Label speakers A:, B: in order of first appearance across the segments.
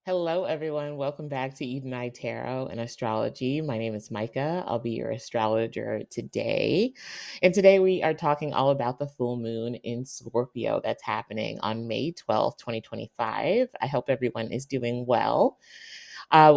A: Hello, everyone. Welcome back to Eden Eye Tarot and Astrology. My name is Micah. I'll be your astrologer today. And today we are talking all about the full moon in Scorpio that's happening on May 12th, 2025. I hope everyone is doing well.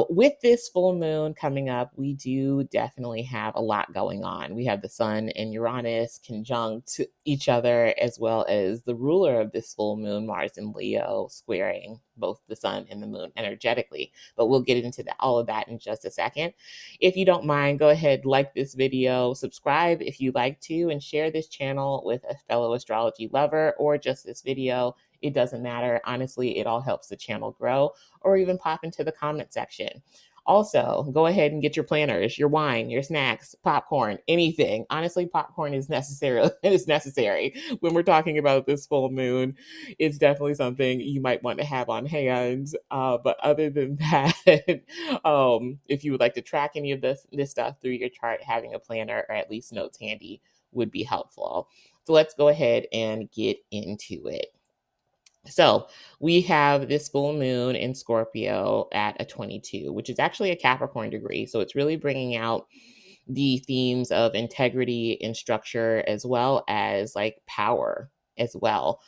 A: With this full moon coming up, we do definitely have a lot going on. We have the sun and Uranus conjunct each other, as well as the ruler of this full moon, Mars and Leo, squaring both the sun and the moon energetically. But we'll get into all of that in just a second. If you don't mind, go ahead, like this video, subscribe if you like to, and share this channel with a fellow astrology lover or just this video. It doesn't matter. Honestly, it all helps the channel grow, or even pop into the comment section. Also, go ahead and get your planners, your wine, your snacks, popcorn, anything. Honestly, popcorn is necessary. It is necessary when we're talking about this full moon. It's definitely something you might want to have on hand. But other than that, if you would like to track any of this stuff through your chart, having a planner or at least notes handy would be helpful. So let's go ahead and get into it. So we have this full moon in Scorpio at a 22, which is actually a Capricorn degree. So it's really bringing out the themes of integrity and structure, as well as like power as well.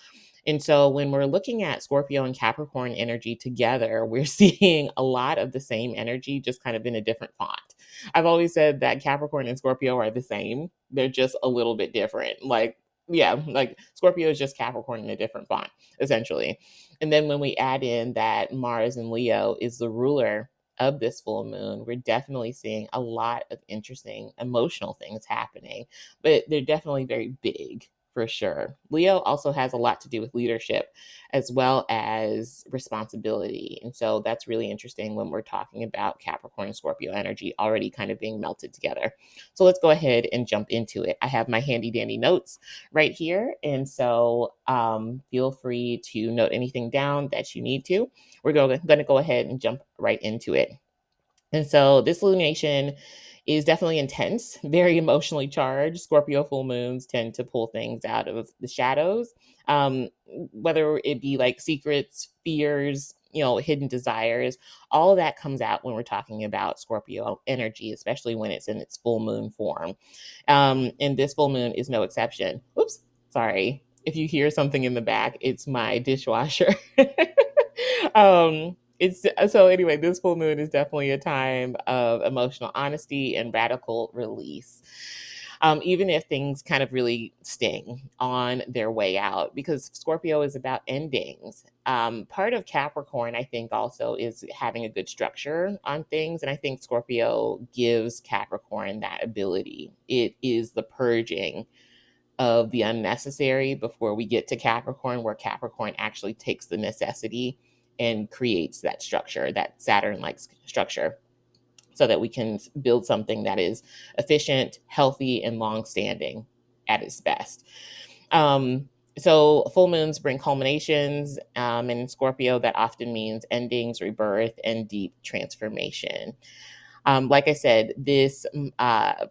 A: And so when we're looking at Scorpio and Capricorn energy together, we're seeing a lot of the same energy, just kind of in a different font. I've always said that Capricorn and Scorpio are the same, they're just a little bit different. Like Scorpio is just Capricorn in a different font, essentially. And then when we add in that Mars and Leo is the ruler of this full moon, we're definitely seeing a lot of interesting emotional things happening, but they're definitely very big for sure. Leo also has a lot to do with leadership as well as responsibility. And so that's really interesting when we're talking about Capricorn and Scorpio energy already kind of being melted together. So let's go ahead and jump into it. I have my handy dandy notes right here. And so feel free to note anything down that you need to. We're going to go ahead and jump right into it. And so this illumination is definitely intense, very emotionally charged. Scorpio full moons tend to pull things out of the shadows, whether it be like secrets, fears, hidden desires. All of that comes out when we're talking about Scorpio energy, especially when it's in its full moon form. And this full moon is no exception. Oops, sorry. If you hear something in the back, it's my dishwasher. It's so anyway, this full moon is definitely a time of emotional honesty and radical release. Even if things kind of really sting on their way out, because Scorpio is about endings. Part of Capricorn, I think, also is having a good structure on things. And I think Scorpio gives Capricorn that ability. It is the purging of the unnecessary before we get to Capricorn, where Capricorn actually takes the necessity and creates that structure, that Saturn like structure, so that we can build something that is efficient, healthy, and long standing at its best. So full moons bring culminations. In Scorpio, that often means endings, rebirth, and deep transformation. Like I said, this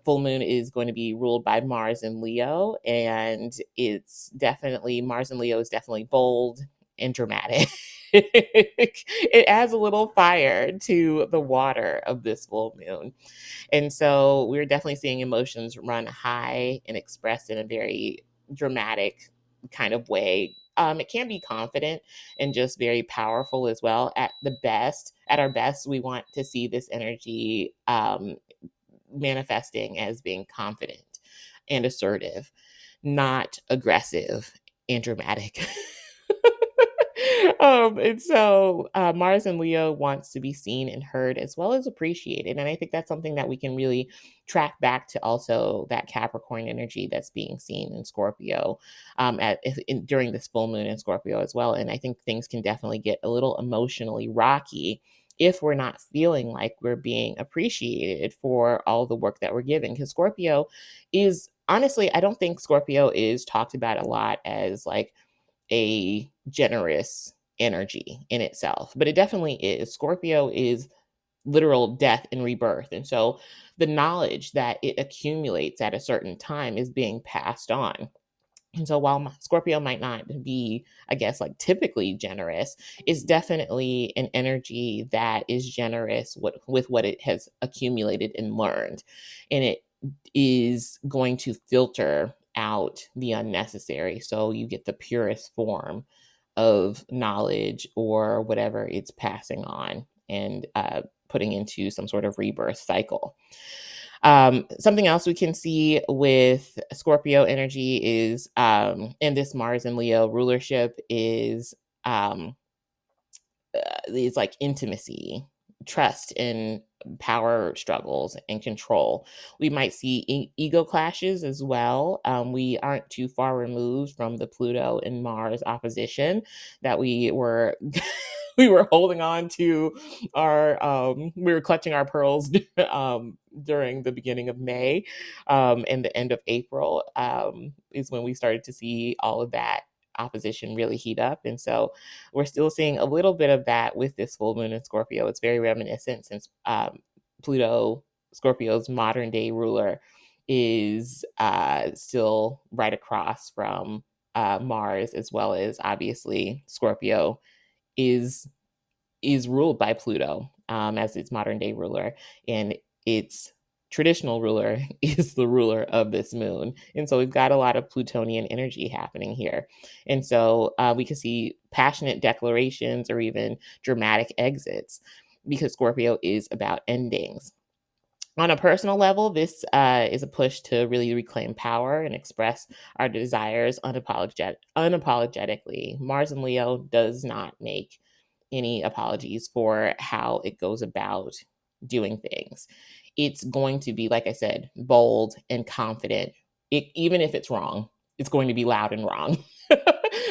A: full moon is going to be ruled by Mars and Leo, and it's definitely Mars and Leo is definitely bold and dramatic. It adds a little fire to the water of this full moon. And so we're definitely seeing emotions run high and expressed in a very dramatic kind of way. It can be confident and just very powerful as well. At our best, we want to see this energy manifesting as being confident and assertive, not aggressive and dramatic. And so Mars and Leo wants to be seen and heard as well as appreciated. And I think that's something that we can really track back to also that Capricorn energy that's being seen in Scorpio during this full moon in Scorpio as well. And I think things can definitely get a little emotionally rocky if we're not feeling like we're being appreciated for all the work that we're giving. Because Scorpio is honestly, I don't think Scorpio is talked about a lot as like a generous energy in itself, but it definitely is. Scorpio is literal death and rebirth. And so the knowledge that it accumulates at a certain time is being passed on. And so while Scorpio might not be, I guess, like typically generous, it's definitely an energy that is generous with what it has accumulated and learned. And it is going to filter out the unnecessary. So you get the purest form of knowledge or whatever it's passing on and putting into some sort of rebirth cycle. Something else we can see with Scorpio energy is, in this Mars and Leo rulership um, is like intimacy, trust, and power struggles and control. We might see ego clashes as well. We aren't too far removed from the Pluto and Mars opposition that we were we were holding on to our we were clutching our pearls during the beginning of May, and the end of April is when we started to see all of that opposition really heat up. And so we're still seeing a little bit of that with this full moon in Scorpio. It's very reminiscent since Pluto, Scorpio's modern day ruler, is still right across from Mars, as well as obviously Scorpio is ruled by Pluto as its modern day ruler, and its traditional ruler is the ruler of this moon. And so we've got a lot of Plutonian energy happening here. And so we can see passionate declarations or even dramatic exits because Scorpio is about endings. On a personal level, this is a push to really reclaim power and express our desires unapologetically. Mars and Leo does not make any apologies for how it goes about doing things. It's going to be, like I said, bold and confident. Even if it's wrong, it's going to be loud and wrong.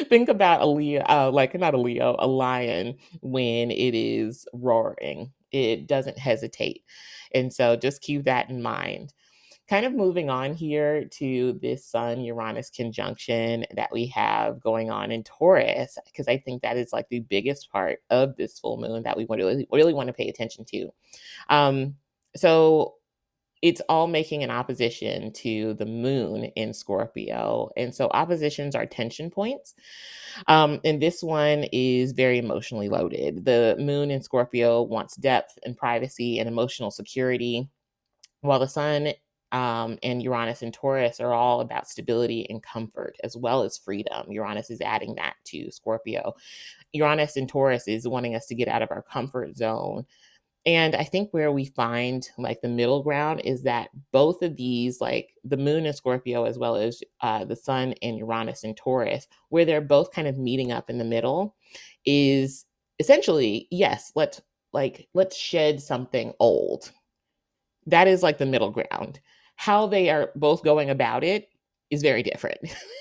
A: Think about a Leo, like not a Leo, a lion when it is roaring. It doesn't hesitate. And so just keep that in mind. Kind of moving on here to this Sun Uranus conjunction that we have going on in Taurus, because I think that is like the biggest part of this full moon that we really want to pay attention to. Um, so it's all making an opposition to the moon in Scorpio. And so oppositions are tension points. And this one is very emotionally loaded. The moon in Scorpio wants depth and privacy and emotional security, while the Sun and Uranus and Taurus are all about stability and comfort, as well as freedom. Uranus is adding that to Scorpio. Uranus and Taurus is wanting us to get out of our comfort zone. And I think where we find like the middle ground is that both of these, like the moon in Scorpio, as well as the Sun and Uranus and Taurus, where they're both kind of meeting up in the middle, is essentially, yes, let's shed something old. That is like the middle ground. How they are both going about it is very different.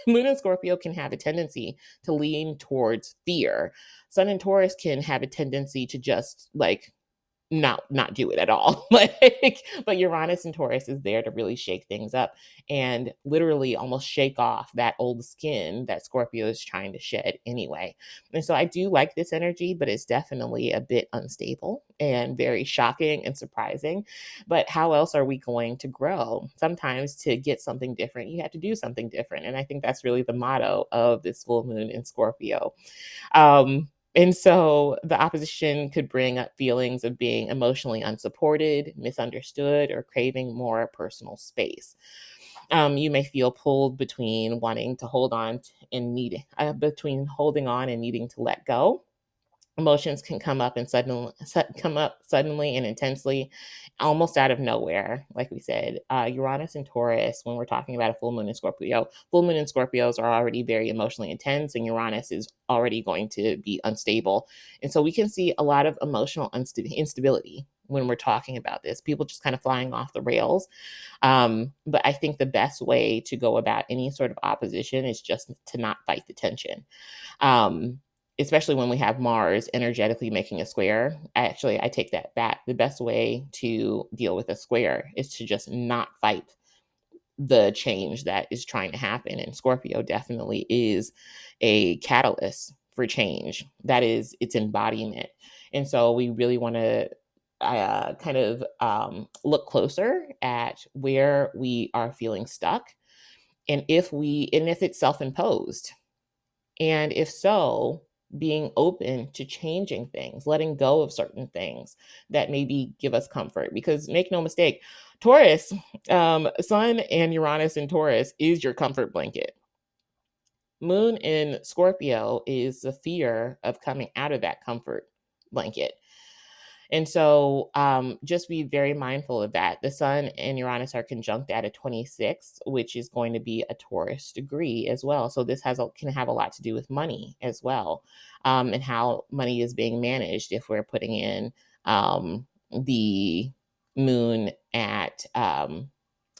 A: Moon and Scorpio can have a tendency to lean towards fear. Sun and Taurus can have a tendency to just like not do it at all. Like, but Uranus and Taurus is there to really shake things up and literally almost shake off that old skin that Scorpio is trying to shed anyway. And so I do like this energy, but it's definitely a bit unstable and very shocking and surprising. But how else are we going to grow? Sometimes to get something different, you have to do something different. And I think that's really the motto of this full moon in Scorpio. And so the opposition could bring up feelings of being emotionally unsupported, misunderstood, or craving more personal space. You may feel pulled between wanting to hold on and needing, between holding on and needing to let go. Emotions can come up suddenly and intensely, almost out of nowhere. Like we said, Uranus and Taurus, when we're talking about a full moon in Scorpio, full moon and Scorpios are already very emotionally intense, and Uranus is already going to be unstable. And so we can see a lot of emotional instability when we're talking about this, people just kind of flying off the rails. But I think the best way to go about any sort of opposition is just to not fight the tension. um, Especially when we have Mars energetically making a square. Actually, I take that back. The best way to deal with a square is to just not fight the change that is trying to happen. And Scorpio definitely is a catalyst for change. That is its embodiment. And so we really want to kind of look closer at where we are feeling stuck, and if it's self-imposed, and if so, being open to changing things, letting go of certain things that maybe give us comfort. Because make no mistake, Taurus, Sun and Uranus in Taurus is your comfort blanket. Moon in Scorpio is the fear of coming out of that comfort blanket. And so just be very mindful of that. The Sun and Uranus are conjunct at a 26, which is going to be a Taurus degree as well. So this can have a lot to do with money as well, and how money is being managed if we're putting in the moon at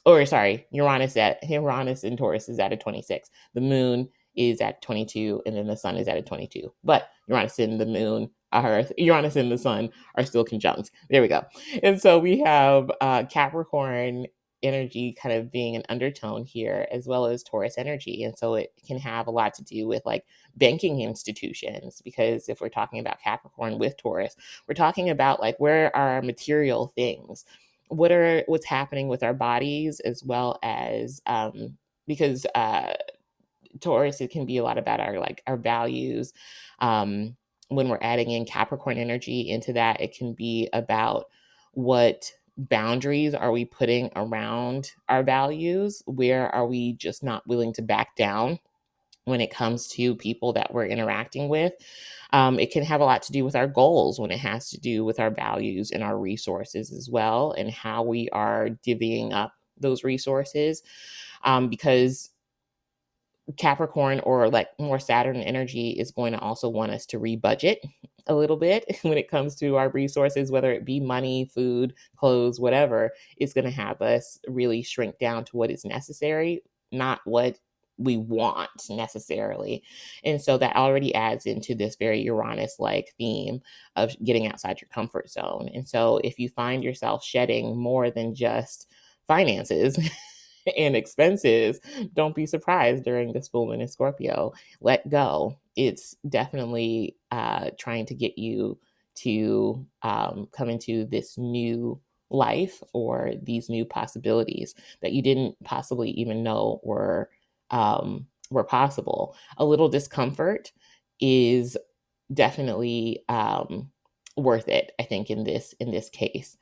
A: or sorry, Uranus in Taurus is at a 26. The moon is at 22, and then the sun is at a 22. But Uranus and the sun are still conjunct. There we go. And so we have Capricorn energy kind of being an undertone here, as well as Taurus energy. And so it can have a lot to do with like banking institutions, because if we're talking about Capricorn with Taurus, we're talking about like where are our material things, what's happening with our bodies, as well as because Taurus, it can be a lot about our values. When we're adding in Capricorn energy into that, it can be about what boundaries are we putting around our values, where are we just not willing to back down when it comes to people that we're interacting with. It can have a lot to do with our goals when it has to do with our values and our resources as well, and how we are divvying up those resources. Because Capricorn, or like more Saturn energy, is going to also want us to rebudget a little bit when it comes to our resources, whether it be money, food, clothes, whatever. It's going to have us really shrink down to what is necessary, not what we want necessarily. And so that already adds into this very Uranus like theme of getting outside your comfort zone. And so if you find yourself shedding more than just finances and expenses, don't be surprised during this full moon in Scorpio. Let go. It's definitely trying to get you to come into this new life, or these new possibilities that you didn't possibly even know were possible. A little discomfort is definitely worth it, I think, in this case.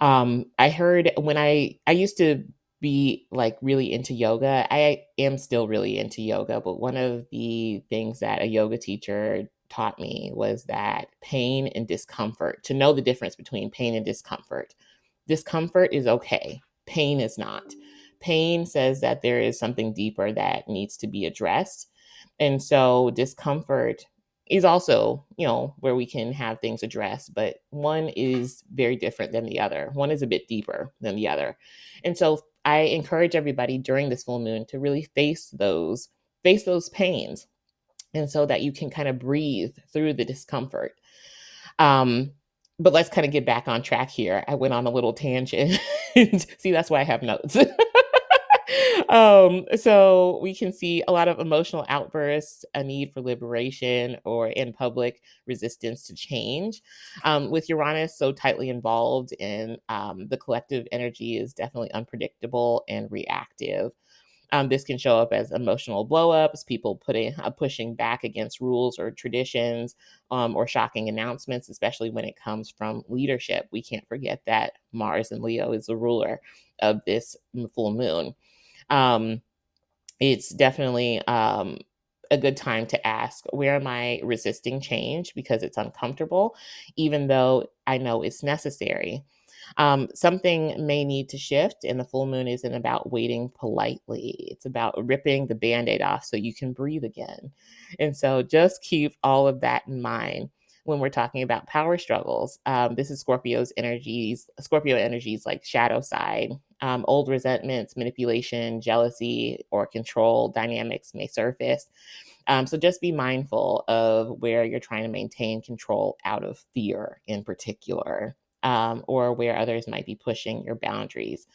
A: I heard when I used to be like really into yoga. I am still really into yoga, but one of the things that a yoga teacher taught me was that pain and discomfort, to know the difference between pain and discomfort. Discomfort is okay, pain is not. Pain says that there is something deeper that needs to be addressed. And so discomfort is also, where we can have things addressed, but one is very different than the other. One is a bit deeper than the other. And so I encourage everybody during this full moon to really face those pains, and so that you can kind of breathe through the discomfort. Um, but let's kind of get back on track here. I went on a little tangent. See, that's why I have notes. So we can see a lot of emotional outbursts, a need for liberation, or in public resistance to change. With Uranus so tightly involved in the collective energy is definitely unpredictable and reactive. This can show up as emotional blowups, people pushing back against rules or traditions, or shocking announcements, especially when it comes from leadership. We can't forget that Mars in Leo is the ruler of this full moon. Um, it's definitely a good time to ask, where am I resisting change because it's uncomfortable, even though I know it's necessary? Something may need to shift, and the full moon isn't about waiting politely. It's about ripping the band aid off so you can breathe again. And so just keep all of that in mind when we're talking about power struggles. This is Scorpio energies like shadow side. Old resentments, manipulation, jealousy, or control dynamics may surface. So just be mindful of where you're trying to maintain control out of fear in particular, or where others might be pushing your boundaries.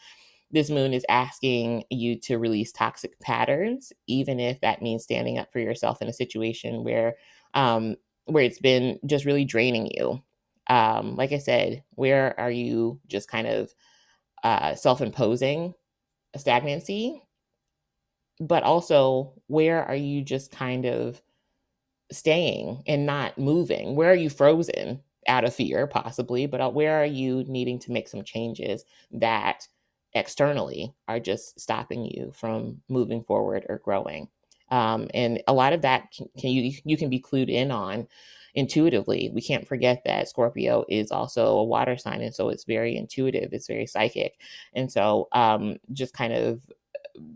A: This moon is asking you to release toxic patterns, even if that means standing up for yourself in a situation where it's been just really draining you. Like I said, where are you just kind of self-imposing a stagnancy, but also where are you just kind of staying and not moving? Where are you frozen out of fear, possibly, but where are you needing to make some changes that externally are just stopping you from moving forward or growing? And a lot of that you can be clued in on intuitively. We can't forget that Scorpio is also a water sign, and so it's very intuitive, it's very psychic, and so just kind of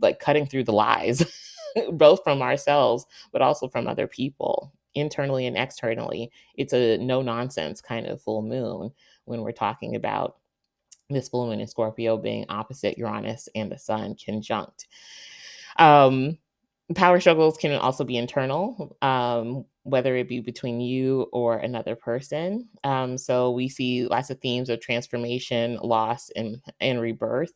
A: like cutting through the lies, both from ourselves, but also from other people, internally and externally. It's a no nonsense kind of full moon when we're talking about this full moon in Scorpio being opposite Uranus and the sun conjunct. Um, Power struggles can also be internal, whether it be between you or another person. So we see lots of themes of transformation, loss, and rebirth.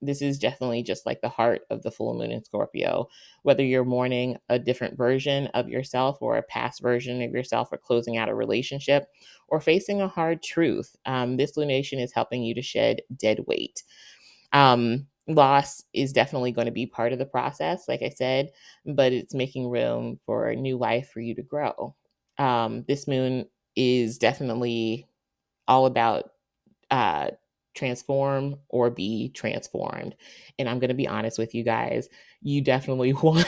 A: This is definitely just like the heart of the full moon in Scorpio. Whether you're mourning a different version of yourself or a past version of yourself, or closing out a relationship, or facing a hard truth, this lunation is helping you to shed dead weight. Loss is definitely going to be part of the process, like I said, but it's making room for a new life for you to grow. This moon is definitely all about uh, transform or be transformed. And I'm going to be honest with you guys, you definitely want.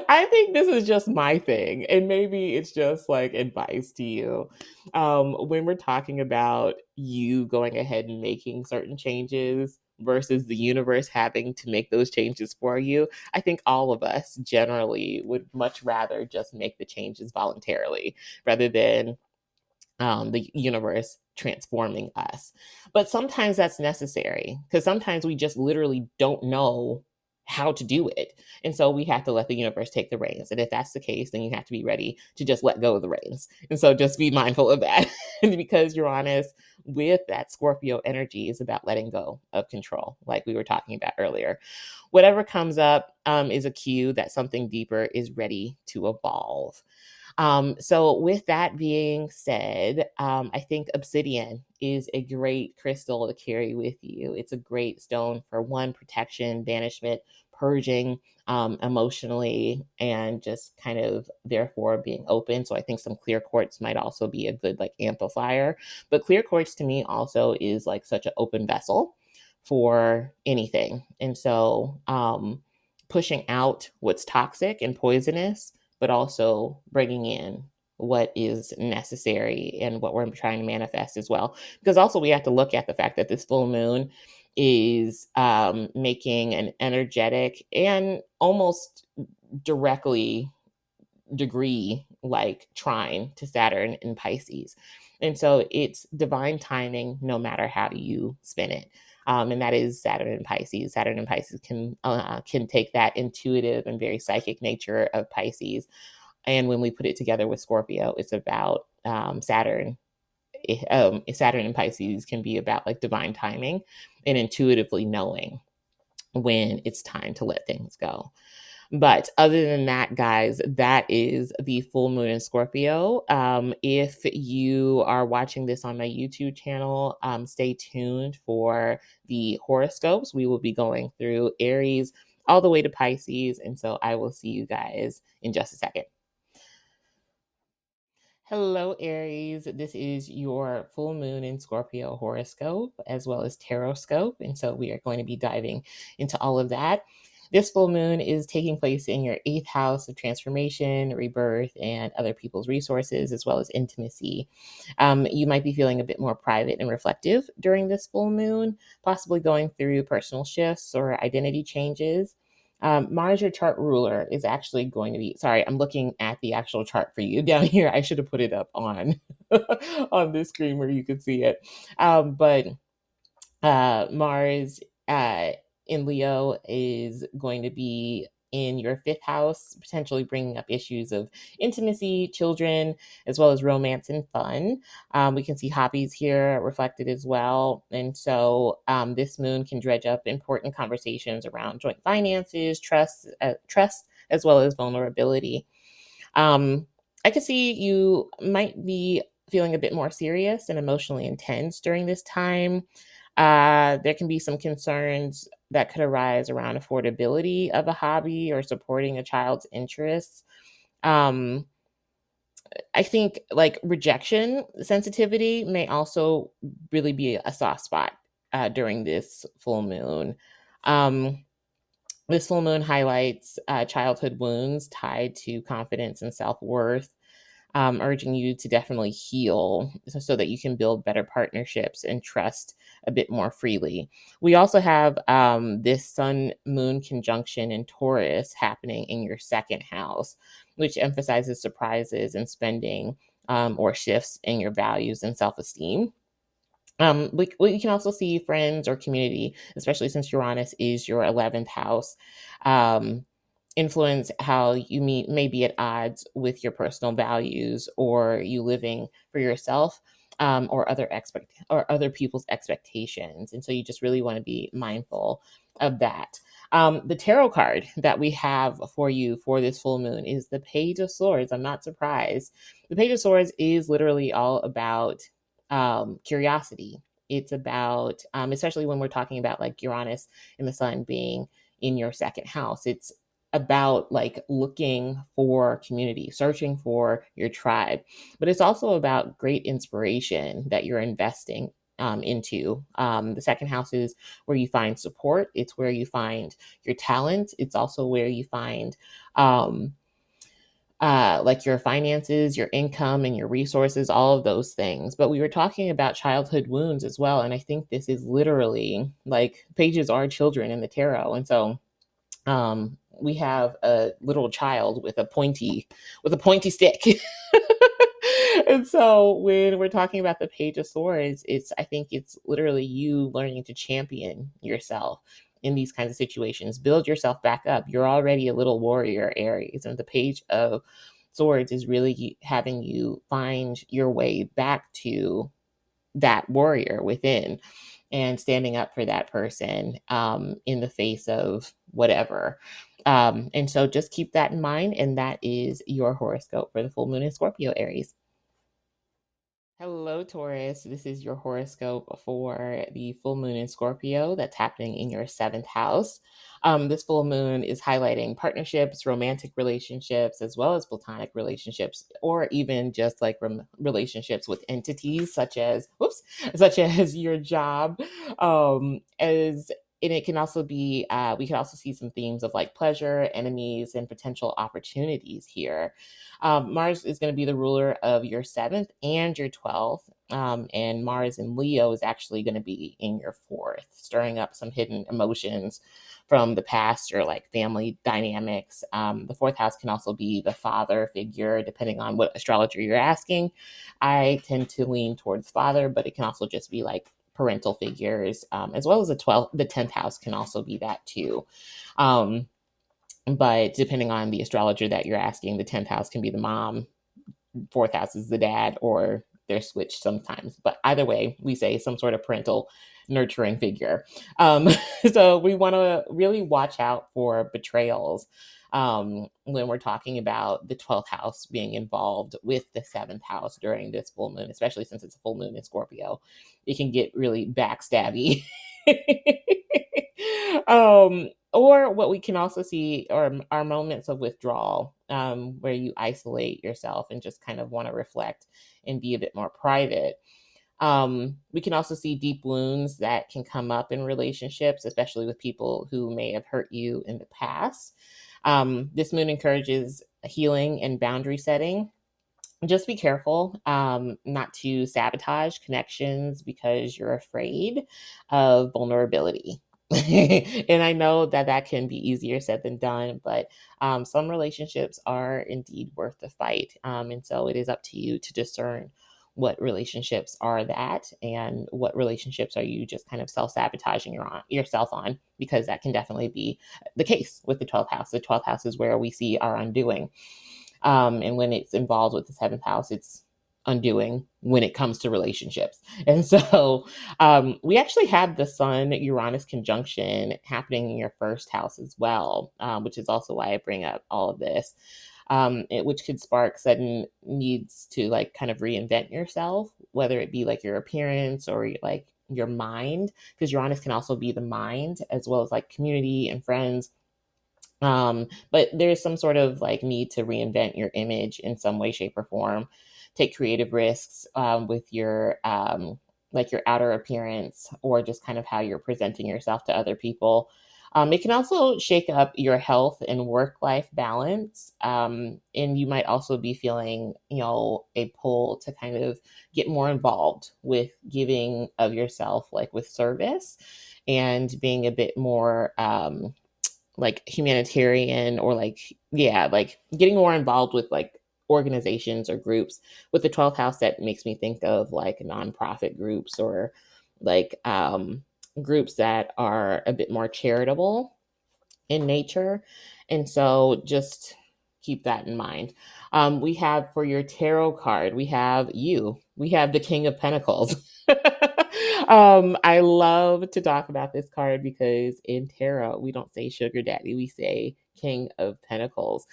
A: I think this is just my thing, and maybe it's just like advice to you. When we're talking about you going ahead and making certain changes versus the universe having to make those changes for you, I think all of us generally would much rather just make the changes voluntarily rather than the universe transforming us. But sometimes that's necessary because sometimes we just literally don't know how to do it. And so we have to let the universe take the reins. And if that's the case, then you have to be ready to just let go of the reins. And so just be mindful of that. And because Uranus with that Scorpio energy is about letting go of control, like we were talking about earlier. Whatever comes up is a cue that something deeper is ready to evolve. So, with that being said, I think obsidian is a great crystal to carry with you. It's a great stone for one, protection, banishment, purging emotionally, and just kind of therefore being open. So, I think some clear quartz might also be a good like amplifier. But clear quartz to me also is like such an open vessel for anything. And so, pushing out what's toxic and poisonous, but also bringing in what is necessary and what we're trying to manifest as well. Because also we have to look at the fact that this full moon is making an energetic and almost directly degree like trine to Saturn in Pisces. And so it's divine timing no matter how you spin it. And that is Saturn and Pisces. Saturn and Pisces can take that intuitive and very psychic nature of Pisces, and when we put it together with Scorpio, it's about Saturn. Saturn and Pisces can be about like divine timing and intuitively knowing when it's time to let things go. But other than that, guys, that is the full moon in Scorpio. If you are watching this on my YouTube channel, stay tuned for the horoscopes. We will be going through Aries all the way to Pisces. And so I will see you guys in just a second. Hello, Aries. This is your full moon in Scorpio horoscope as well as tarot scope. And so we are going to be diving into all of that. This full moon is taking place in your eighth house of transformation, rebirth, and other people's resources, as well as intimacy. You might be feeling a bit more private and reflective during this full moon, possibly going through personal shifts or identity changes. Mars, your chart ruler, is actually going to be. Sorry, I'm looking at the actual chart for you down here. I should have put it up on on this screen where you could see it. But Mars in Leo is going to be in your fifth house, potentially bringing up issues of intimacy, children, as well as romance and fun. We can see hobbies here reflected as well. And so this moon can dredge up important conversations around joint finances, trust, as well as vulnerability. I can see you might be feeling a bit more serious and emotionally intense during this time. There can be some concerns that could arise around affordability of a hobby or supporting a child's interests. Um, I think like rejection sensitivity may also really be a soft spot during this full moon. Um, this full moon highlights childhood wounds tied to confidence and self worth, urging you to definitely heal so that you can build better partnerships and trust a bit more freely. We also have this sun moon conjunction in Taurus happening in your second house, which emphasizes surprises and spending, or shifts in your values and self esteem. We can also see friends or community, especially since Uranus is your 11th house, um, influence how you may be at odds with your personal values or you living for yourself, or other people's expectations. And so you just really want to be mindful of that. The tarot card that we have for you for this full moon is the Page of Swords. I'm not surprised. The Page of Swords is literally all about curiosity. It's about, especially when we're talking about like Uranus and the sun being in your second house, it's about like looking for community, searching for your tribe. But it's also about great inspiration that you're investing into. The second house is where you find support, it's where you find your talent, it's also where you find. Like your finances, your income, and your resources, all of those things. But we were talking about childhood wounds as well. And I think this is literally like pages are children in the tarot. And so we have a little child with a pointy stick. And so when we're talking about the Page of Swords, I think it's literally you learning to champion yourself in these kinds of situations. Build yourself back up. You're already a little warrior, Aries, and the Page of Swords is really having you find your way back to that warrior within and standing up for that person, in the face of whatever. And so just keep that in mind. And that is your horoscope for the full moon in Scorpio, Aries. Hello, Taurus. This is your horoscope for the full moon in Scorpio that's happening in your seventh house. This full moon is highlighting partnerships, romantic relationships, as well as platonic relationships, or even just like relationships with entities such as your job. As and it can also be, we can also see some themes of like pleasure, enemies, and potential opportunities here. Mars is going to be the ruler of your seventh and your 12th. And Mars in Leo is actually going to be in your fourth, stirring up some hidden emotions from the past or like family dynamics. The fourth house can also be the father figure, depending on what astrologer you're asking. I tend to lean towards father, but it can also just be like parental figures, as well as the 10th house can also be that too. Um, but depending on the astrologer that you're asking, the 10th house can be the mom, fourth house is the dad, or they're switched sometimes. But either way, we say some sort of parental nurturing figure. Um, so we want to really watch out for betrayals, when we're talking about the 12th house being involved with the seventh house during this full moon, especially since it's a full moon in Scorpio. It can get really backstabby. Or what we can also see are moments of withdrawal, where you isolate yourself and just kind of want to reflect and be a bit more private. We can also see deep wounds that can come up in relationships, especially with people who may have hurt you in the past. This moon encourages healing and boundary setting. Just be careful, not to sabotage connections because you're afraid of vulnerability. And I know that that can be easier said than done, but some relationships are indeed worth the fight. And so it is up to you to discern what relationships are that and what relationships are you just kind of self-sabotaging yourself on, because that can definitely be the case with the 12th house. The 12th house is where we see our undoing. And when it's involved with the seventh house, it's undoing when it comes to relationships. And so we actually have the Sun Uranus conjunction happening in your first house as well, which is also why I bring up all of this. which could spark sudden needs to like kind of reinvent yourself, whether it be like your appearance or like your mind, because Uranus can also be the mind as well as like community and friends. But there's some sort of like need to reinvent your image in some way, shape, or form. Take creative risks with your like your outer appearance or just kind of how you're presenting yourself to other people. It can also shake up your health and work-life balance, and you might also be feeling, a pull to kind of get more involved with giving of yourself, like with service, and being a bit more like humanitarian or like yeah, like getting more involved with like organizations or groups. With the 12th house, that makes me think of like nonprofit groups or like groups that are a bit more charitable in nature. And so just keep that in mind. We have for your tarot card, we have you. We have the King of Pentacles. I love to talk about this card because in tarot, we don't say sugar daddy, we say King of Pentacles.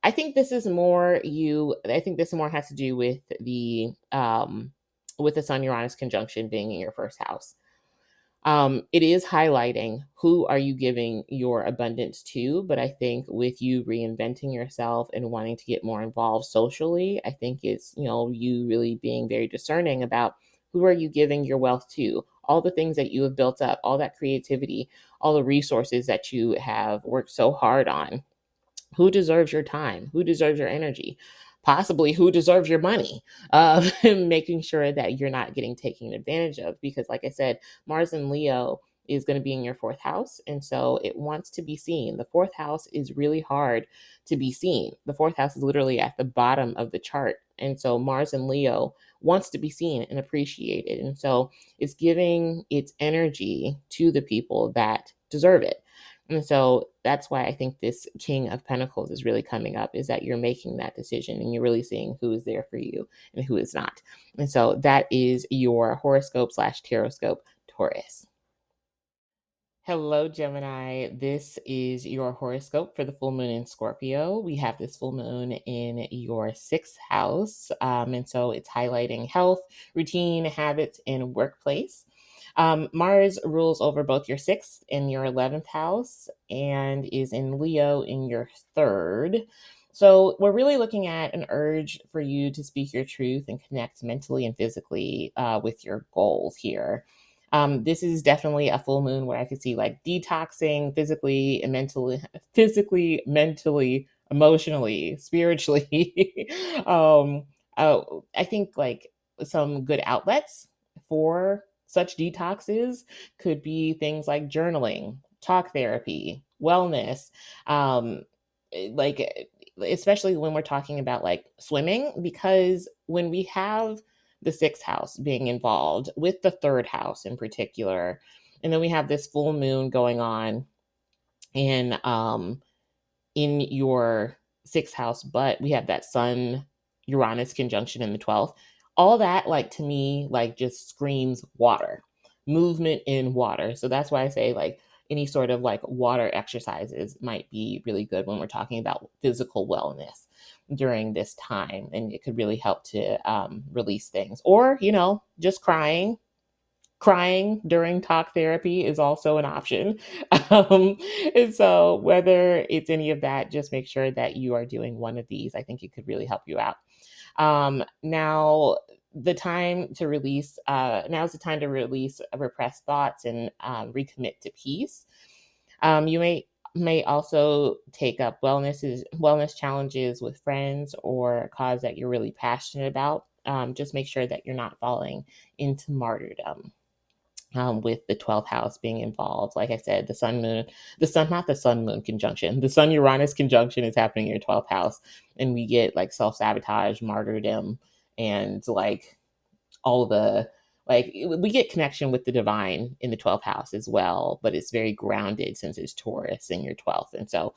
A: I think this is more you, I think this more has to do with the Sun Uranus conjunction being in your first house. It is highlighting who are you giving your abundance to, but I think with you reinventing yourself and wanting to get more involved socially, I think it's, you really being very discerning about who are you giving your wealth to, all the things that you have built up, all that creativity, all the resources that you have worked so hard on. Who deserves your time? Who deserves your energy? Possibly who deserves your money? Making sure that you're not getting taken advantage of. Because, like I said, Mars and Leo is going to be in your fourth house. And so it wants to be seen. The fourth house is really hard to be seen. The fourth house is literally at the bottom of the chart. And so Mars and Leo wants to be seen and appreciated. And so it's giving its energy to the people that deserve it. And so that's why I think this King of Pentacles is really coming up, is that you're making that decision and you're really seeing who is there for you and who is not. And so that is your horoscope slash taroscope, Taurus. Hello, Gemini. This is your horoscope for the full moon in Scorpio. We have this full moon in your sixth house. And so it's highlighting health, routine, habits, and workplace. Mars rules over both your sixth and your 11th house and is in Leo in your third. So we're really looking at an urge for you to speak your truth and connect mentally and physically with your goals here. This is definitely a full moon where I could see like detoxing physically and mentally, emotionally, spiritually. I think like some good outlets for such detoxes could be things like journaling, talk therapy, wellness, like especially when we're talking about like swimming, because when we have the sixth house being involved with the third house in particular, and then we have this full moon going on in your sixth house, but we have that Sun Uranus conjunction in the 12th. All that, like, to me, like, just screams water, movement in water. So that's why I say, like, any sort of like water exercises might be really good when we're talking about physical wellness during this time. And it could really help to release things. Or, just crying during talk therapy is also an option. Um, and so, whether it's any of that, just make sure that you are doing one of these. I think it could really help you out. Now, now's the time to release repressed thoughts and recommit to peace. You may also take up wellness challenges with friends or a cause that you're really passionate about. Just make sure that you're not falling into martyrdom with the 12th house being involved. Like I said, not the sun moon conjunction, the Sun Uranus conjunction is happening in your 12th house. And we get like self sabotage, martyrdom, and like all the, like, we get connection with the divine in the 12th house as well, but it's very grounded since it's Taurus in your 12th. And so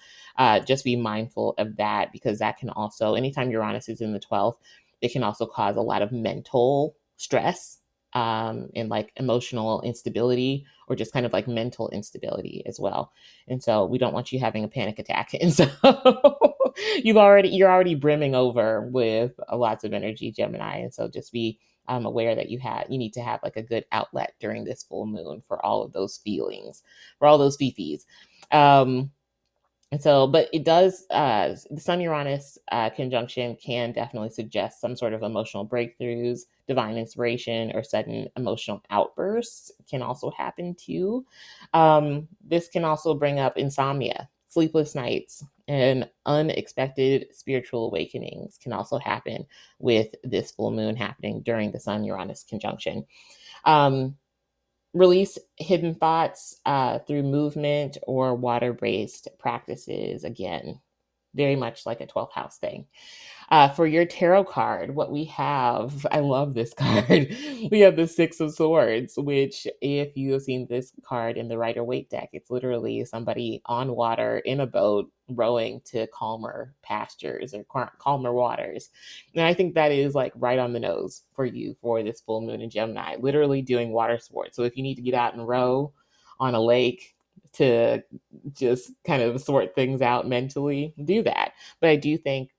A: just be mindful of that, because that can also, anytime Uranus is in the 12th, it can also cause a lot of mental stress and like emotional instability or just kind of like mental instability as well. And so we don't want you having a panic attack. And so you're already brimming over with lots of energy, Gemini. And so just be aware that you need to have like a good outlet during this full moon for all of those feelings, for all those fifis. And so, but it does, the Sun Uranus conjunction can definitely suggest some sort of emotional breakthroughs, divine inspiration, or sudden emotional outbursts can also happen too. This can also bring up insomnia, sleepless nights, and unexpected spiritual awakenings can also happen with this full moon happening during the Sun Uranus conjunction. Um, Release hidden thoughts through movement or water based practices. Again, very much like a 12th house thing. For your tarot card, what we have, I love this card. We have the Six of Swords, which, if you have seen this card in the Rider Waite deck, it's literally somebody on water in a boat rowing to calmer pastures or calmer waters. And I think that is like right on the nose for you for this full moon in Gemini, literally doing water sports. So if you need to get out and row on a lake to just kind of sort things out mentally, do that. But I do think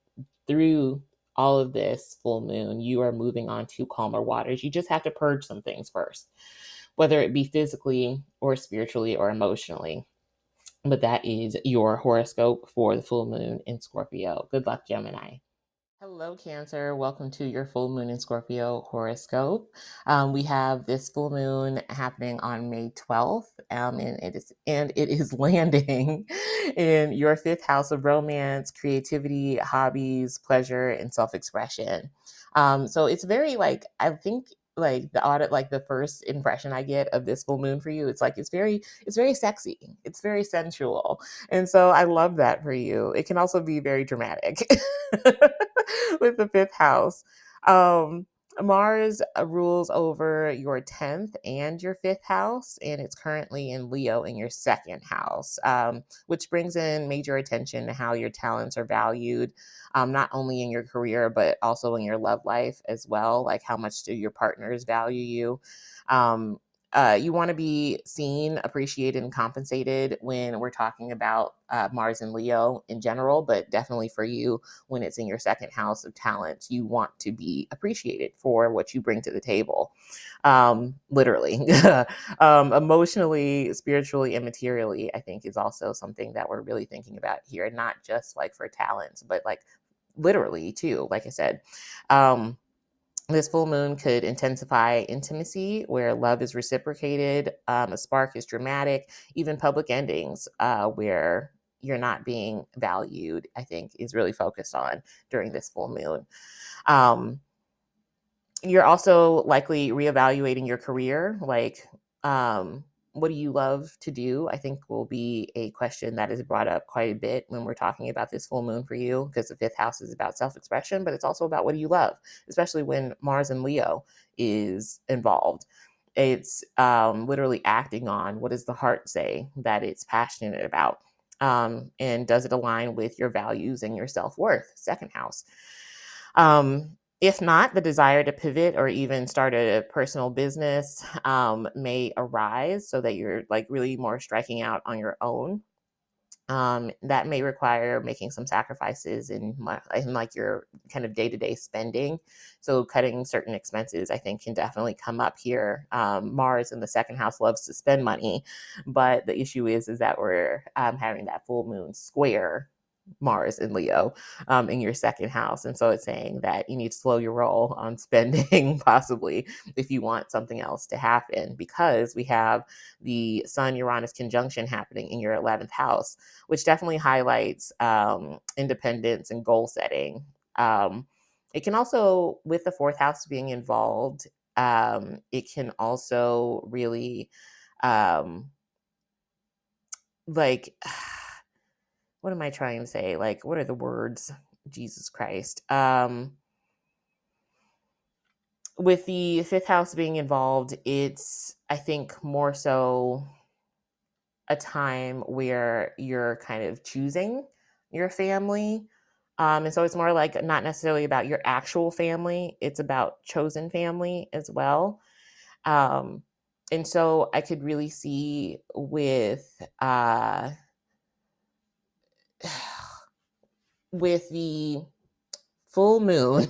A: through all of this full moon, you are moving on to calmer waters. You just have to purge some things first, whether it be physically or spiritually or emotionally. But that is your horoscope for the full moon in Scorpio. Good luck, Gemini. Hello, Cancer. Welcome to your full moon in Scorpio horoscope. We have this full moon happening on May 12th, and it is landing in your fifth house of romance, creativity, hobbies, pleasure, and self-expression. So it's very like I think like the audit like the first impression I get of this full moon for you, it's like it's very sexy, it's very sensual, and so I love that for you. It can also be very dramatic. With the fifth house. Um, Mars rules over your 10th and your fifth house, and it's currently in Leo in your second house, which brings in major attention to how your talents are valued, not only in your career, but also in your love life as well. Like, how much do your partners value you? Um, you want to be seen, appreciated, and compensated when we're talking about Mars and Leo in general, but definitely for you, when it's in your second house of talents, you want to be appreciated for what you bring to the table. Literally, emotionally, spiritually, and materially, I think is also something that we're really thinking about here, not just like for talents, but like literally too, like I said. This full moon could intensify intimacy where love is reciprocated, a spark is dramatic, even public endings where you're not being valued, I think is really focused on during this full moon. Um, you're also likely reevaluating your career. Like, what do you love to do? I think will be a question that is brought up quite a bit when we're talking about this full moon for you, because the fifth house is about self expression, but it's also about what do you love, especially when Mars and Leo is involved. It's literally acting on what does the heart say that it's passionate about. And does it align with your values and your self worth? Second house. If not, the desire to pivot or even start a personal business may arise so that you're like really more striking out on your own. That may require making some sacrifices in like your kind of day-to-day spending. So cutting certain expenses, I think, can definitely come up here. Mars in the second house loves to spend money, but the issue is that we're having that full moon square Mars in Leo in your second house. And so it's saying that you need to slow your roll on spending, possibly, if you want something else to happen, because we have the Sun Uranus conjunction happening in your 11th house, which definitely highlights independence and goal setting. It can also, with the fourth house being involved, it can also really um, like, what am I trying to say? Like, what are the words? Jesus Christ. With the fifth house being involved, it's, I think, more so a time where you're kind of choosing your family. And so it's more like not necessarily about your actual family, it's about chosen family as well. Um, and so I could really see with the full moon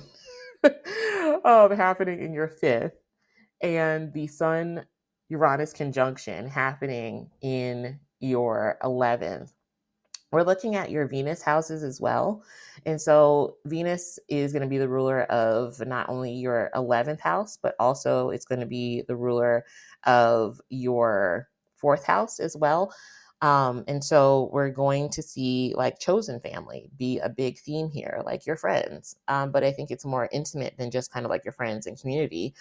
A: happening in your fifth and the Sun Uranus conjunction happening in your 11th. We're looking at your Venus houses as well. And so Venus is going to be the ruler of not only your 11th house, but also it's going to be the ruler of your fourth house as well. And so we're going to see like chosen family be a big theme here, like your friends. But I think it's more intimate than just kind of like your friends and community.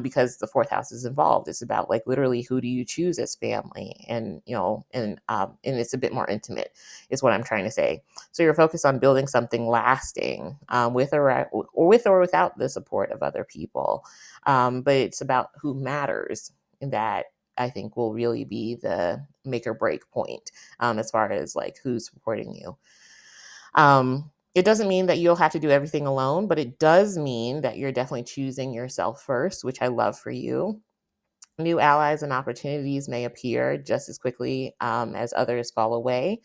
A: Because the fourth house is involved. It's about like literally who do you choose as family, and and it's a bit more intimate is what I'm trying to say. So you're focused on building something lasting, with or without the support of other people. But it's about who matters, and that I think will really be the make or break point, as far as like who's supporting you. It doesn't mean that you'll have to do everything alone, but it does mean that you're definitely choosing yourself first, which I love for you. New allies and opportunities may appear just as quickly as others fall away.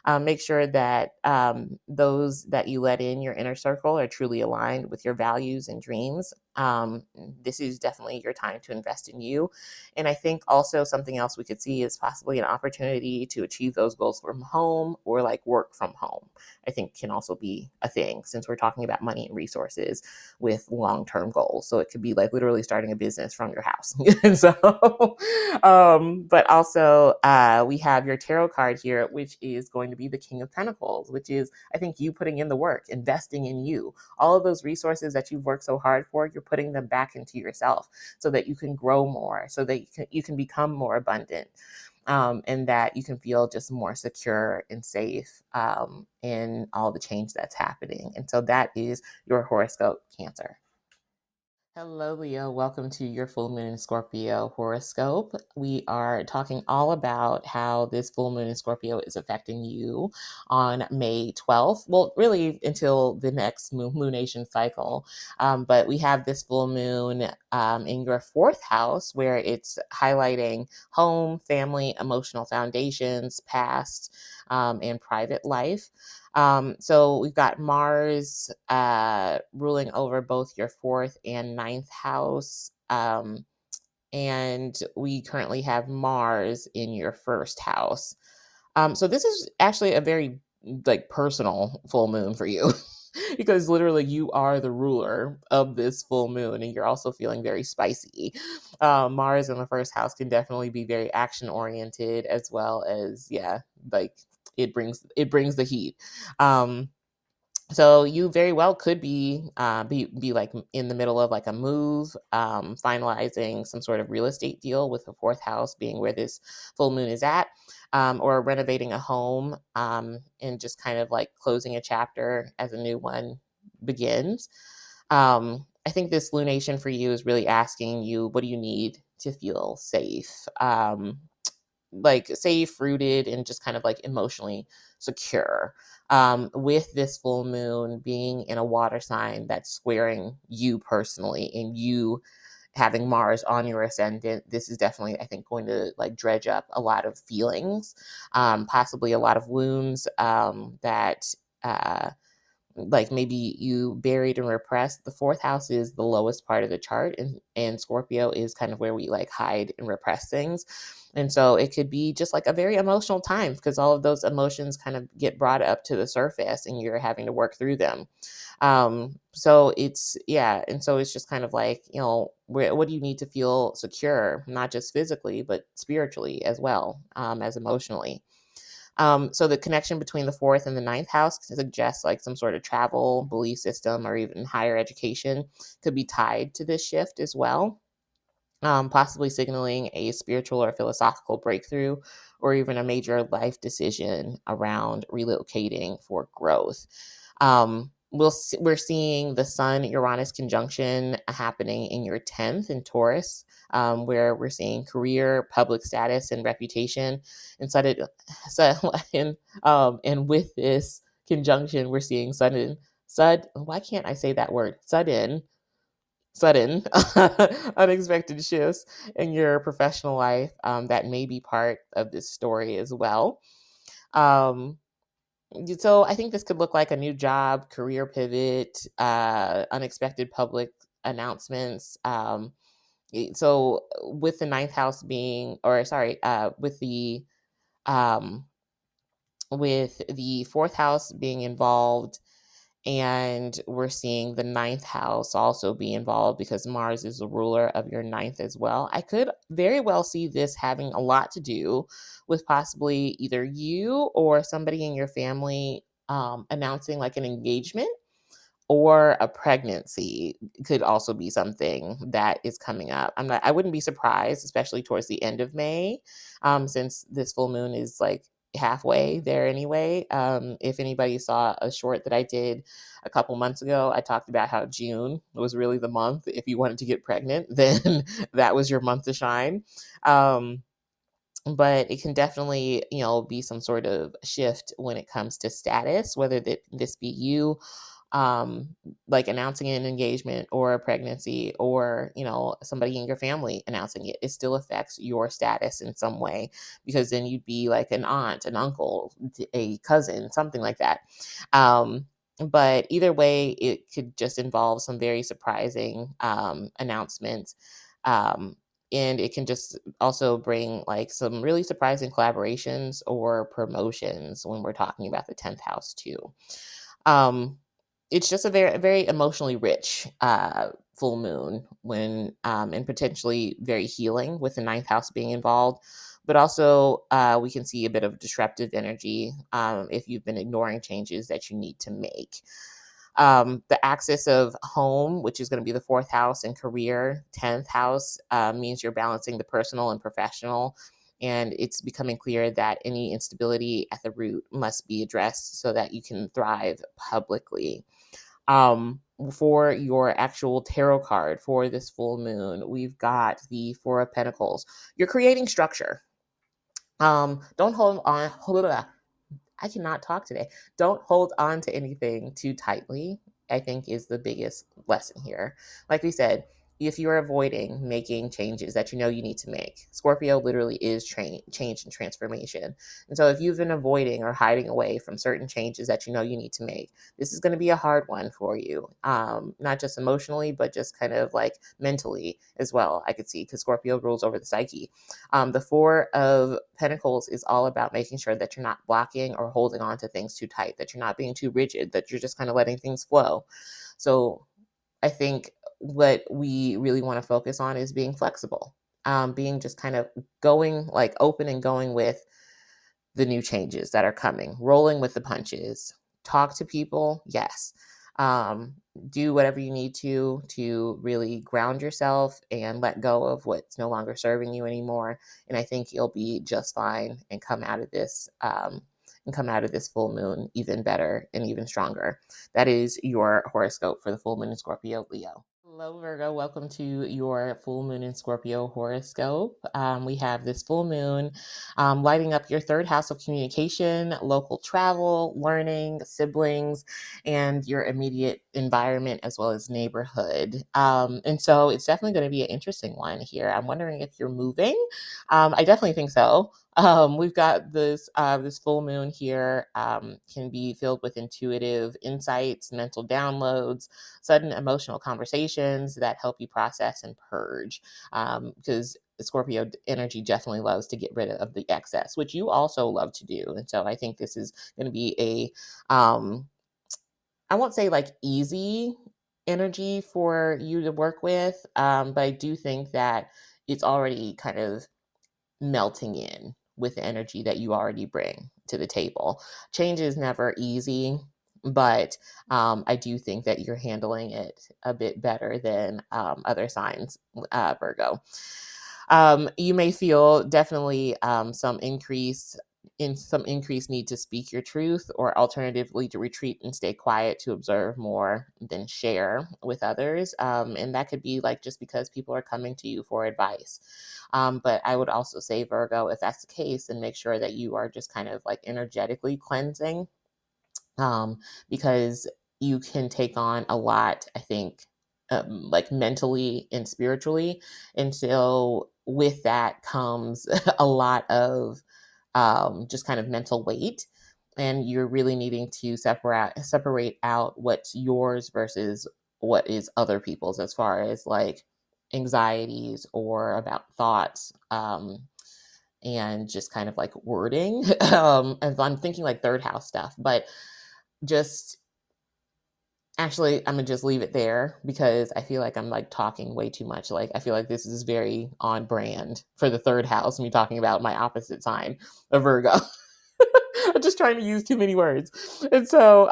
A: Make sure that those that you let in your inner circle are truly aligned with your values and dreams. This is definitely your time to invest in you. And I think also something else we could see is possibly an opportunity to achieve those goals from home or like work from home. I think can also be a thing since we're talking about money and resources with long-term goals. So it could be like literally starting a business from your house. And so, but also we have your tarot card here, which is going to be the King of Pentacles, which is, I think, you putting in the work, investing in you. All of those resources that you've worked so hard for, you're putting them back into yourself so that you can grow more, so that you can become more abundant. And that you can feel just more secure and safe in all the change that's happening. And so that is your horoscope, Cancer. Hello, Leo. Welcome to your full moon in Scorpio horoscope. We are talking all about how this full moon in Scorpio is affecting you on May 12th. Well, really until the next moonation cycle. But we have this full moon in your fourth house where it's highlighting home, family, emotional foundations, past, and private life. So we've got Mars ruling over both your fourth and ninth house. And we currently have Mars in your first house. So this is actually a very like personal full moon for you. Because literally you are the ruler of this full moon and you're also feeling very spicy. Mars in the first house can definitely be very action oriented as well as, yeah, like it brings the heat. Um, so you very well could be like in the middle of like a move, finalizing some sort of real estate deal with the fourth house being where this full moon is at, or renovating a home, and just kind of like closing a chapter as a new one begins. I think this lunation for you is really asking you, what do you need to feel safe? Like safe, rooted, and just kind of like emotionally secure. With this full moon being in a water sign that's squaring you personally and you having Mars on your ascendant, this is definitely, I think, going to like dredge up a lot of feelings, possibly a lot of wounds that like maybe you buried and repressed. The fourth house is the lowest part of the chart, and Scorpio is kind of where we like hide and repress things. And so it could be just like a very emotional time because all of those emotions kind of get brought up to the surface and you're having to work through them. So it's, yeah. And so it's just kind of like, what do you need to feel secure, not just physically, but spiritually as well, as emotionally. So the connection between the fourth and the ninth house suggests like some sort of travel, belief system, or even higher education could be tied to this shift as well. Possibly signaling a spiritual or philosophical breakthrough, or even a major life decision around relocating for growth. We're seeing the Sun Uranus conjunction happening in your 10th in Taurus, where we're seeing career, public status, and reputation. And so, and with this conjunction, we're seeing sudden, why can't I say that word? Sudden sudden, unexpected shifts in your professional life that may be part of this story as well. Um, so I think this could look like a new job, career pivot, unexpected public announcements. So with the ninth house being, or sorry, um, with the fourth house being involved, and we're seeing the ninth house also be involved because Mars is the ruler of your ninth as well. I could very well see this having a lot to do with possibly either you or somebody in your family announcing like an engagement or a pregnancy could also be something that is coming up. I wouldn't be surprised, especially towards the end of May, since this full moon is like halfway there anyway. If anybody saw a short that I did a couple months ago, I talked about how June was really the month. If you wanted to get pregnant, then that was your month to shine. Um, but it can definitely, be some sort of shift when it comes to status, whether this be you um like announcing an engagement or a pregnancy, or somebody in your family announcing it. It still affects your status in some way, because then you'd be like an aunt, an uncle, a cousin, something like that. But either way, it could just involve some very surprising announcements. um and it can just also bring like some really surprising collaborations or promotions when we're talking about the 10th house too. um it's just a very emotionally rich full moon, when and potentially very healing with the ninth house being involved. But also, we can see a bit of disruptive energy if you've been ignoring changes that you need to make. The axis of home, which is going to be the fourth house, and career, 10th house, means you're balancing the personal and professional. And it's becoming clear that any instability at the root must be addressed so that you can thrive publicly. For your actual tarot card for this full moon, we've got the Four of Pentacles. You're creating structure. Don't hold on. I cannot talk today. Don't hold on to anything too tightly, I think is the biggest lesson here. Like we said, if you're avoiding making changes that you know you need to make, Scorpio literally is change and transformation. And so if you've been avoiding or hiding away from certain changes that you know you need to make, this is going to be a hard one for you. Not just emotionally, but just kind of like mentally as well, I could see, because Scorpio rules over the psyche. The Four of Pentacles is all about making sure that you're not blocking or holding on to things too tight, that you're not being too rigid, that you're just kind of letting things flow. So I think what we really want to focus on is being flexible, being just kind of going like open and going with the new changes that are coming, rolling with the punches. Talk to people, yes. Um, do whatever you need to really ground yourself and let go of what's no longer serving you anymore. And I think you'll be just fine and come out of this full moon even better and even stronger. That is your horoscope for the full moon in Scorpio, Leo. Hello, Virgo. Welcome to your full moon in Scorpio horoscope. We have this full moon lighting up your third house of communication, local travel, learning, siblings, and your immediate environment as well as neighborhood. And so it's definitely going to be an interesting one here. I'm wondering if you're moving. I definitely think so. We've got this full moon here, can be filled with intuitive insights, mental downloads, sudden emotional conversations that help you process and purge. Because Scorpio energy definitely loves to get rid of the excess, which you also love to do. And so I think this is going to be I won't say like easy energy for you to work with, but I do think that it's already kind of melting in with the energy that you already bring to the table. Change is never easy, but I do think that you're handling it a bit better than other signs, Virgo. You may feel definitely some increased need to speak your truth, or alternatively to retreat and stay quiet to observe more than share with others. And that could be like just because people are coming to you for advice. But I would also say, Virgo, if that's the case, then make sure that you are just kind of like energetically cleansing, um, because you can take on a lot, I think, like mentally and spiritually. And so with that comes a lot of just kind of mental weight. And you're really needing to separate out what's yours versus what is other people's, as far as like anxieties or about thoughts, and just kind of like wording. And I'm thinking like third house stuff, but just actually, I'm gonna just leave it there because I feel like I'm like talking way too much. Like, I feel like this is very on brand for the third house, me talking about my opposite sign, a Virgo. I'm just trying to use too many words. And so,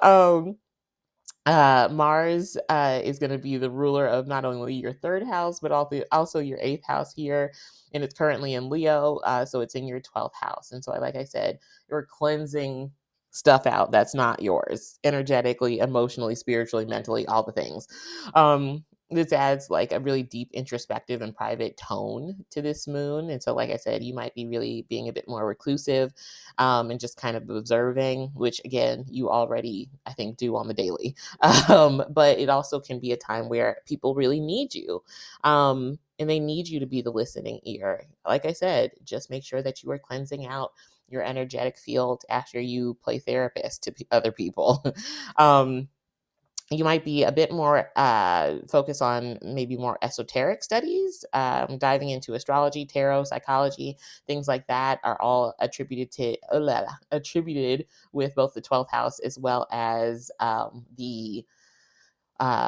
A: Mars is going to be the ruler of not only your third house, but also your eighth house here. And it's currently in Leo. So it's in your 12th house. And so, like I said, you're cleansing stuff out that's not yours, energetically, emotionally, spiritually, mentally, all the things. This adds like a really deep introspective and private tone to this moon. And so, like I said, you might be really being a bit more reclusive, and just kind of observing, which again, you already, I think, do on the daily. But it also can be a time where people really need you. And they need you to be the listening ear. Like I said, just make sure that you are cleansing out your energetic field after you play therapist to other people. um, you might be a bit more focused on maybe more esoteric studies, diving into astrology, tarot, psychology, things like that are all attributed with both the 12th house as well as the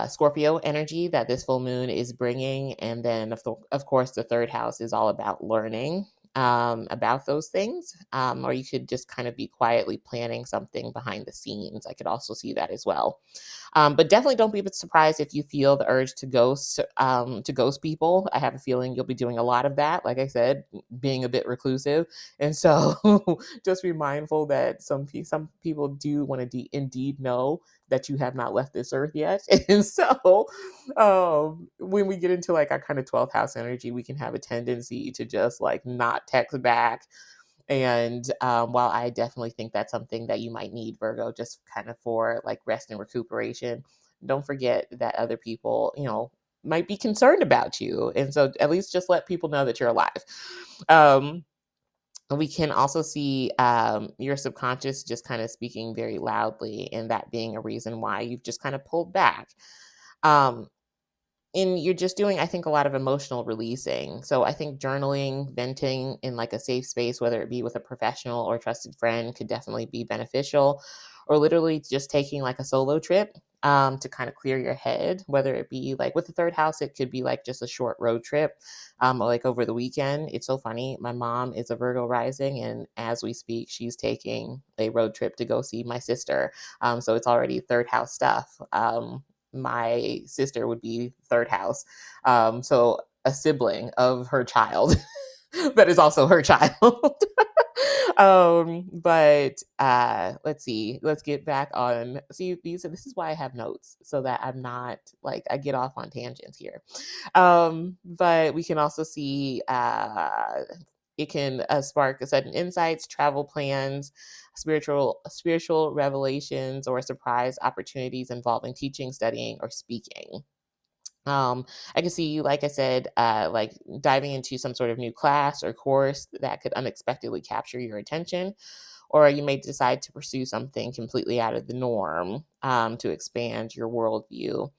A: Scorpio energy that this full moon is bringing. And then, of course, the third house is all about learning about those things. Or you could just kind of be quietly planning something behind the scenes. I could also see that as well. But definitely don't be surprised if you feel the urge to ghost people. I have a feeling you'll be doing a lot of that. Like I said, being a bit reclusive, and so just be mindful that some people do want to indeed know that you have not left this earth yet. And so, when we get into like our kind of 12th house energy, we can have a tendency to just like not text back. And while I definitely think that's something that you might need, Virgo, just kind of for like rest and recuperation, don't forget that other people, might be concerned about you. And so at least just let people know that you're alive. Um, we can also see your subconscious just kind of speaking very loudly, and that being a reason why you've just kind of pulled back. Um, and you're just doing, I think, a lot of emotional releasing. So I think journaling, venting in like a safe space, whether it be with a professional or trusted friend, could definitely be beneficial. Or literally just taking like a solo trip to kind of clear your head, whether it be like with the third house, it could be like just a short road trip, like over the weekend. It's so funny. My mom is a Virgo rising, and as we speak, she's taking a road trip to go see my sister. So it's already third house stuff. My sister would be third house. So a sibling of her child that is also her child. But let's see. Let's get back on. See, this is why I have notes so that I'm not like I get off on tangents here. But we can also see it can spark sudden insights, travel plans, spiritual revelations, or surprise opportunities involving teaching, studying, or speaking. I can see, like I said, like diving into some sort of new class or course that could unexpectedly capture your attention, or you may decide to pursue something completely out of the norm to expand your worldview.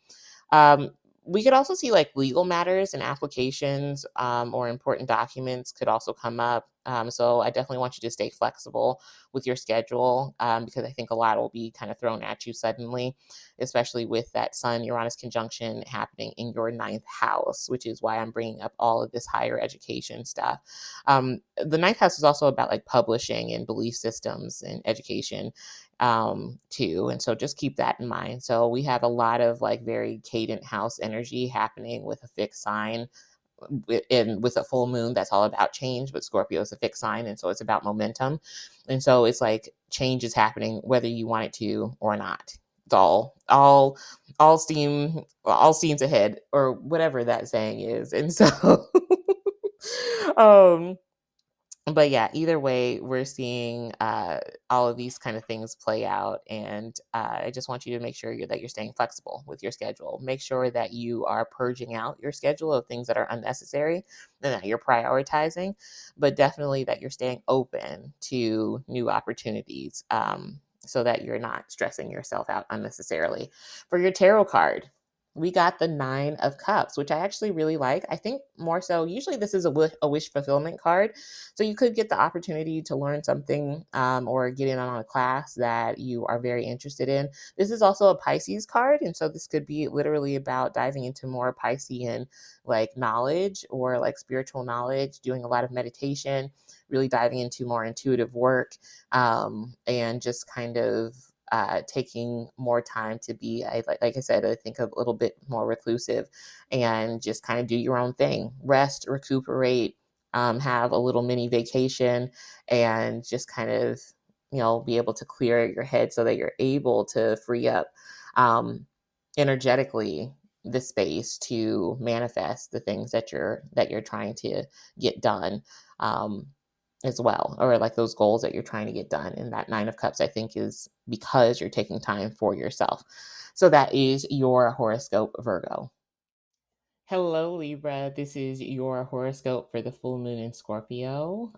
A: Um, we could also see like legal matters and applications, or important documents could also come up. So I definitely want you to stay flexible with your schedule, because I think a lot will be kind of thrown at you suddenly, especially with that Sun Uranus conjunction happening in your ninth house, which is why I'm bringing up all of this higher education stuff. The ninth house is also about like publishing and belief systems and education, too. And so just keep that in mind. So we have a lot of like very cadent house energy happening with a fixed sign, and with a full moon that's all about change, but Scorpio is a fixed sign, and so it's about momentum. And so it's like change is happening whether you want it to or not. It's all steam, all scenes ahead, or whatever that saying is. And so um But yeah, either way, we're seeing all of these kind of things play out, and I just want you to make sure that you're staying flexible with your schedule. Make sure that you are purging out your schedule of things that are unnecessary and that you're prioritizing, but definitely that you're staying open to new opportunities, so that you're not stressing yourself out unnecessarily. For your tarot card, we got the Nine of Cups, which I actually really like. I think more so, usually this is a wish fulfillment card, so you could get the opportunity to learn something, or get in on a class that you are very interested in. This is also a Pisces card, and so this could be literally about diving into more Piscean like knowledge or like spiritual knowledge, doing a lot of meditation, really diving into more intuitive work, and just kind of taking more time to be, like I said, I think a little bit more reclusive and just kind of do your own thing, rest, recuperate, have a little mini vacation, and just kind of, be able to clear your head so that you're able to free up, um, energetically, the space to manifest the things that you're trying to get done, um, as well, or like those goals that you're trying to get done. And that Nine of Cups, I think, is because you're taking time for yourself. So that is your horoscope, Virgo. Hello, Libra. This is your horoscope for the full moon in Scorpio.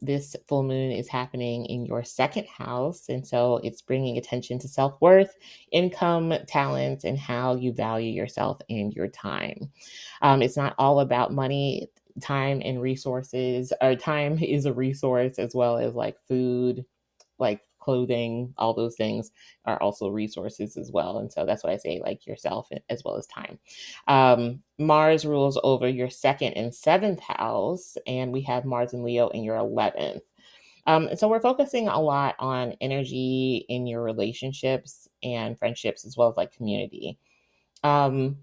A: This full moon is happening in your second house, and so it's bringing attention to self worth, income, talents, and how you value yourself and your time. It's not all about money. Time and resources, or time is a resource as well as like food, like clothing, all those things are also resources as well. And so that's why I say like yourself as well as time. Mars rules over your second and seventh house, and we have Mars and Leo in your 11th. And so we're focusing a lot on energy in your relationships and friendships as well as like community. Um,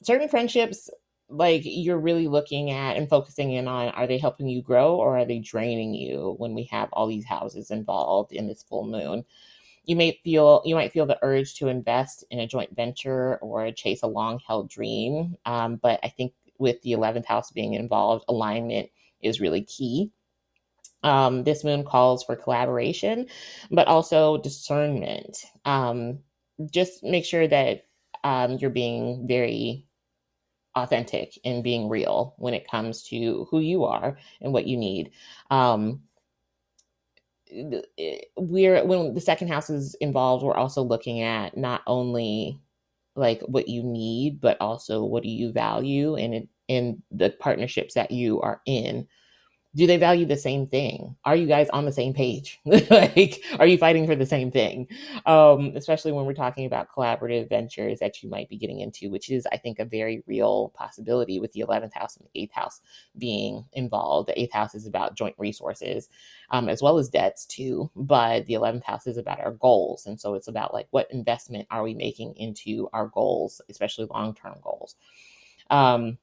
A: Certain friendships, like you're really looking at and focusing in on, are they helping you grow or are they draining you when we have all these houses involved in this full moon? You might feel the urge to invest in a joint venture or chase a long held dream. But I think with the 11th house being involved, alignment is really key. This moon calls for collaboration, but also discernment. Just make sure that you're being very authentic and being real when it comes to who you are and what you need. Um, we're When the second house is involved, we're also looking at not only like what you need, but also what do you value in the partnerships that you are in. Do they value the same thing? Are you guys on the same page? Like, are you fighting for the same thing? Especially when we're talking about collaborative ventures that you might be getting into, which is, I think, a very real possibility with the 11th house and the 8th house being involved. The 8th house is about joint resources, as well as debts too. But the 11th house is about our goals. And so it's about like, what investment are we making into our goals, especially long term goals? Um,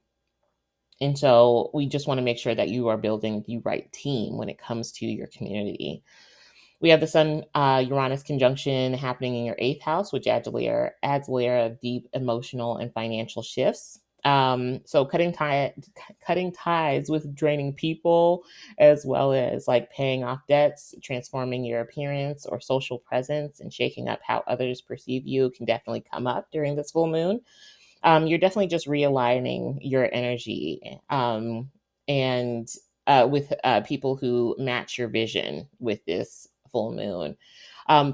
A: and so we just want to make sure that you are building the right team when it comes to your community. We have the Sun Uranus conjunction happening in your eighth house, which adds a layer of deep emotional and financial shifts. So cutting ties with draining people, as well as like paying off debts, transforming your appearance or social presence, and shaking up how others perceive you can definitely come up during this full moon. You're definitely just realigning your energy, and with people who match your vision with this full moon.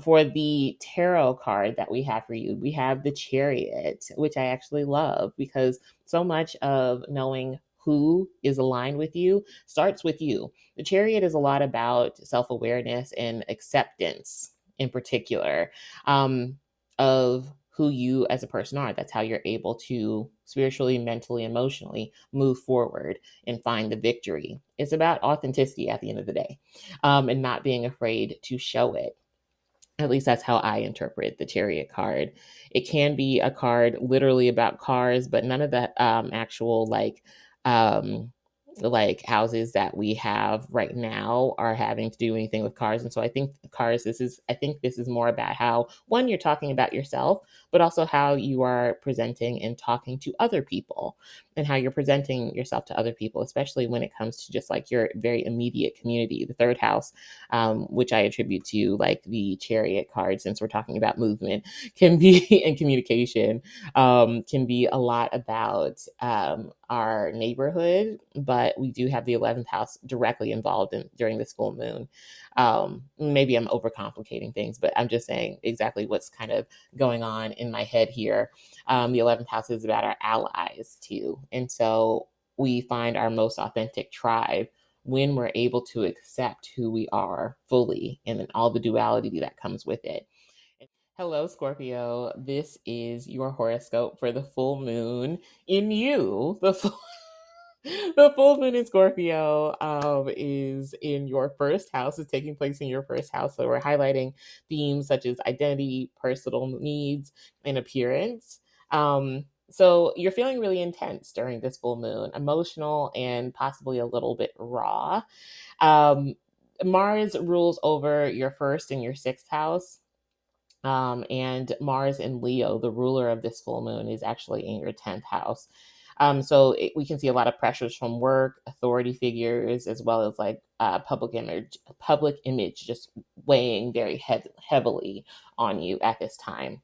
A: For the tarot card that we have for you, we have the Chariot, which I actually love because so much of knowing who is aligned with you starts with you. The Chariot is a lot about self awareness and acceptance in particular. Of who you as a person are. That's how you're able to spiritually, mentally, emotionally move forward and find the victory. It's about authenticity at the end of the day, and not being afraid to show it. At least that's how I interpret the Chariot card. It can be a card literally about cars, but none of that actual like um, like houses that we have right now are having to do anything with cars. And so I think this is more about how, one, you're talking about yourself, but also how you are presenting and talking to other people, and how you're presenting yourself to other people, especially when it comes to just like your very immediate community. The third house, which I attribute to like the chariot card, since we're talking about movement, can be and communication, can be a lot about our neighborhood, but we do have the 11th house directly involved in during this full moon. Maybe I'm overcomplicating things, but I'm just saying exactly what's kind of going on in my head here. The 11th house is about our allies too. And so we find our most authentic tribe when we're able to accept who we are fully and then all the duality that comes with it. Hello, Scorpio. This is your horoscope for the full moon in you. The full moon in Scorpio is in your first house, is taking place in your first house. So we're highlighting themes such as identity, personal needs, and appearance. So you're feeling really intense during this full moon, emotional and possibly a little bit raw. Um, Mars rules over your first and your sixth house. And Mars in Leo, the ruler of this full moon, is actually in your 10th house. We can see a lot of pressures from work, authority figures, as well as like public image just weighing very heavily on you at this time.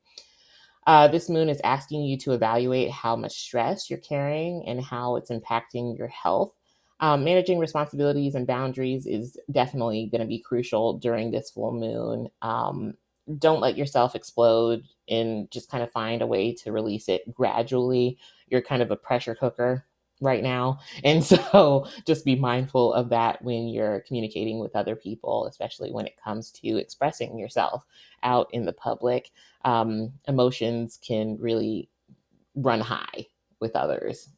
A: This moon is asking you to evaluate how much stress you're carrying and how it's impacting your health. Managing responsibilities and boundaries is definitely going to be crucial during this full moon. Don't let yourself explode, and just kind of find a way to release it gradually. You're kind of a pressure cooker right now. And so just be mindful of that when you're communicating with other people, especially when it comes to expressing yourself out in the public. Emotions can really run high with others.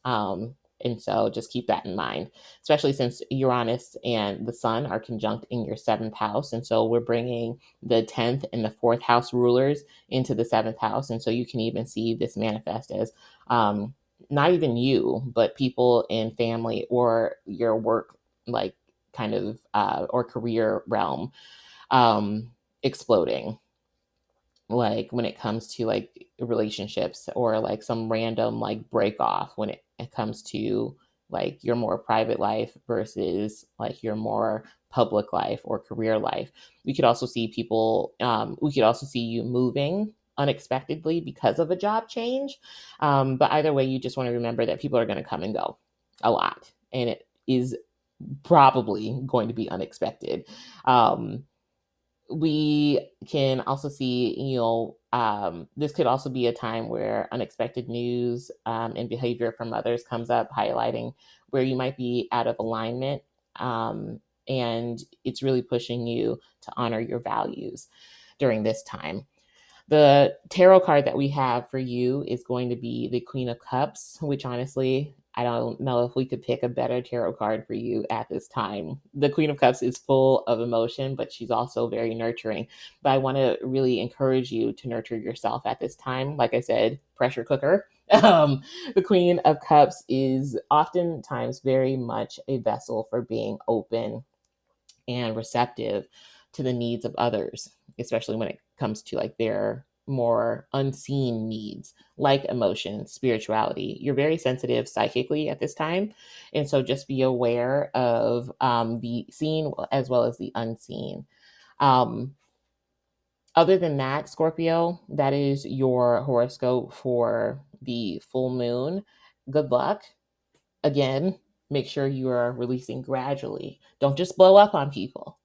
A: And so just keep that in mind, especially since Uranus and the sun are conjunct in your seventh house. And so we're bringing the 10th and the fourth house rulers into the seventh house. And so you can even see this manifest as not even you, but people in family or your work, like kind of, or career realm, exploding, like when it comes to like relationships, or like some random like break off when it comes to like your more private life versus like your more public life or career life. We could also see you moving unexpectedly because of a job change. But either way, you just want to remember that people are going to come and go a lot, and it is probably going to be unexpected. um, we can also see, this could also be a time where unexpected news, and behavior from others comes up, highlighting where you might be out of alignment. Um, and it's really pushing you to honor your values during this time. The tarot card that we have for you is going to be the Queen of Cups, which honestly, I don't know if we could pick a better tarot card for you at this time. The Queen of Cups is full of emotion, but she's also very nurturing. But I want to really encourage you to nurture yourself at this time. Like I said, pressure cooker. The Queen of Cups is oftentimes very much a vessel for being open and receptive to the needs of others, especially when it comes to like their more unseen needs, like emotion, spirituality. You're very sensitive psychically at this time. And so just be aware of the seen as well as the unseen. Um, Other than that, Scorpio, that is your horoscope for the full moon. Good luck. Again, make sure you are releasing gradually. Don't just blow up on people.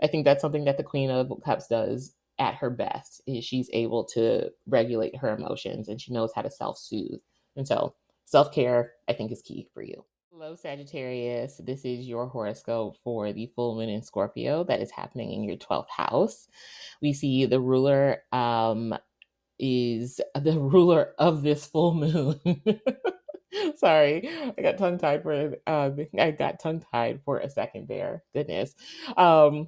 A: I think that's something that the Queen of Cups does at her best, is she's able to regulate her emotions and she knows how to self-soothe. And so self-care, I think, is key for you. Hello, Sagittarius. This is your horoscope for the full moon in Scorpio that is happening in your 12th house. We see the ruler is the ruler of this full moon Sorry, I got tongue tied for a second there. Goodness.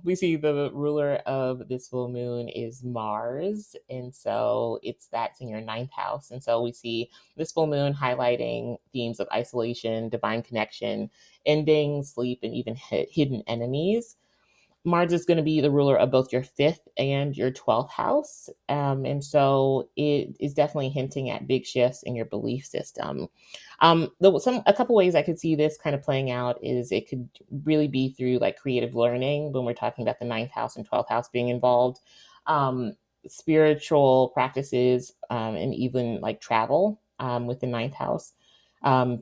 A: We see the ruler of this full moon is Mars, and so that's in your ninth house. And so we see this full moon highlighting themes of isolation, divine connection, ending, sleep, and even hidden enemies. Mars is going to be the ruler of both your fifth and your 12th house. And so it is definitely hinting at big shifts in your belief system. A couple ways I could see this kind of playing out is it could really be through like creative learning when we're talking about the ninth house and 12th house being involved, um, spiritual practices, and even like travel with the ninth house,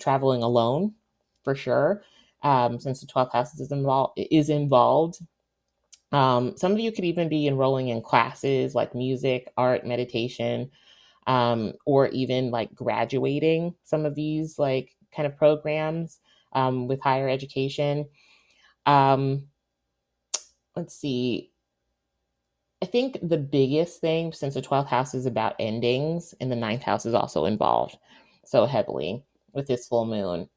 A: traveling alone for sure. Since the 12th house is involved. Some of you could even be enrolling in classes like music, art, meditation, or even like graduating some of these like kind of programs with higher education. Um, let's see. I think the biggest thing, since the 12th house is about endings and the ninth house is also involved so heavily with this full moon,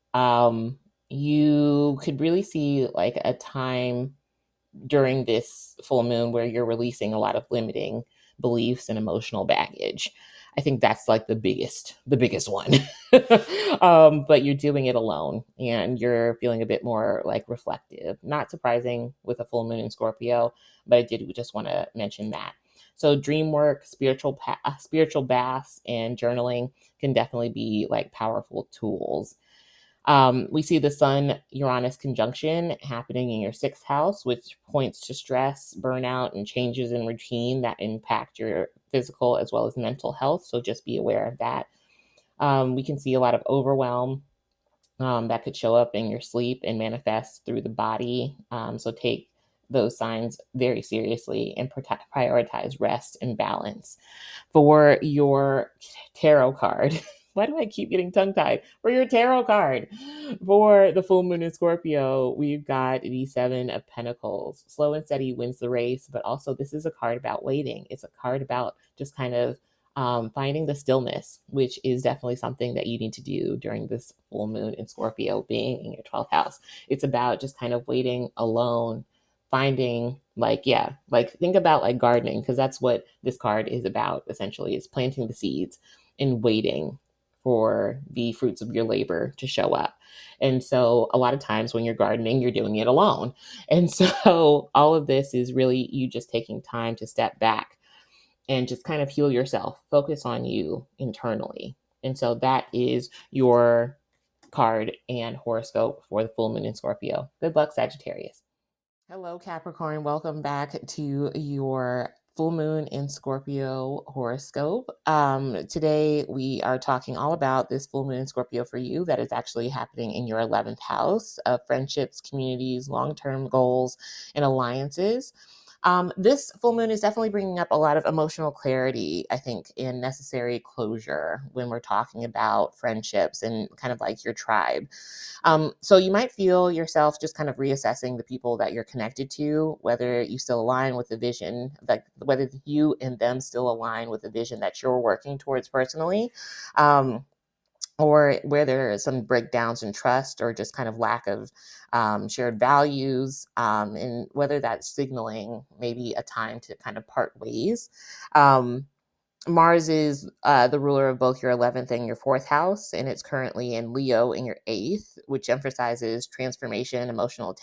A: you could really see like a time during this full moon where you're releasing a lot of limiting beliefs and emotional baggage. I think that's like the biggest one. But you're doing it alone and you're feeling a bit more like reflective. Not surprising with a full moon in Scorpio, but I did just want to mention that. So dream work, spiritual baths, and journaling can definitely be like powerful tools. We see the Sun Uranus conjunction happening in your sixth house, which points to stress, burnout, and changes in routine that impact your physical as well as mental health. So just be aware of that. We can see a lot of overwhelm that could show up in your sleep and manifest through the body. So take those signs very seriously and prioritize rest and balance. For your tarot card, why do I keep getting tongue tied? For your tarot card, for the full moon in Scorpio, we've got the Seven of Pentacles. Slow and steady wins the race, but also this is a card about waiting. It's a card about just kind of finding the stillness, which is definitely something that you need to do during this full moon in Scorpio, being in your 12th house. It's about just kind of waiting alone, finding like, yeah, like think about like gardening, because that's what this card is about essentially, is planting the seeds and waiting for the fruits of your labor to show up. And so a lot of times when you're gardening, you're doing it alone. And so all of this is really you just taking time to step back and just kind of heal yourself, focus on you internally. And so that is your card and horoscope for the full moon in Scorpio. Good luck, Sagittarius. Hello, Capricorn. Welcome back to your full moon in Scorpio horoscope. Today, we are talking all about this full moon in Scorpio for you that is actually happening in your 11th house of friendships, communities, long term goals, and alliances. This full moon is definitely bringing up a lot of emotional clarity, I think, and necessary closure when we're talking about friendships and kind of like your tribe. So you might feel yourself just kind of reassessing the people that you're connected to, whether you still align with the vision, like whether you and them still align with the vision that you're working towards personally. Um, or where there are some breakdowns in trust or just kind of lack of shared values, and whether that's signaling maybe a time to kind of part ways. Um, Mars is the ruler of both your 11th and your fourth house, and it's currently in Leo in your eighth, which emphasizes transformation, emotional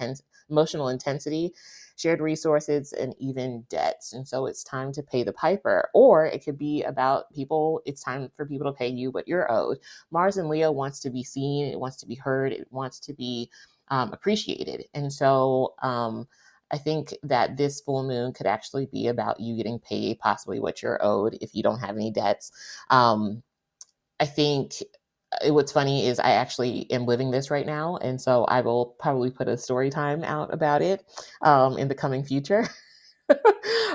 A: intensity, shared resources, and even debts. And so it's time to pay the piper. Or it could be about people, it's time for people to pay you what you're owed. Mars in Leo wants to be seen, it wants to be heard, it wants to be appreciated. And so, I think that this full moon could actually be about you getting paid possibly what you're owed if you don't have any debts. I think what's funny is I actually am living this right now. And so I will probably put a story time out about it in the coming future.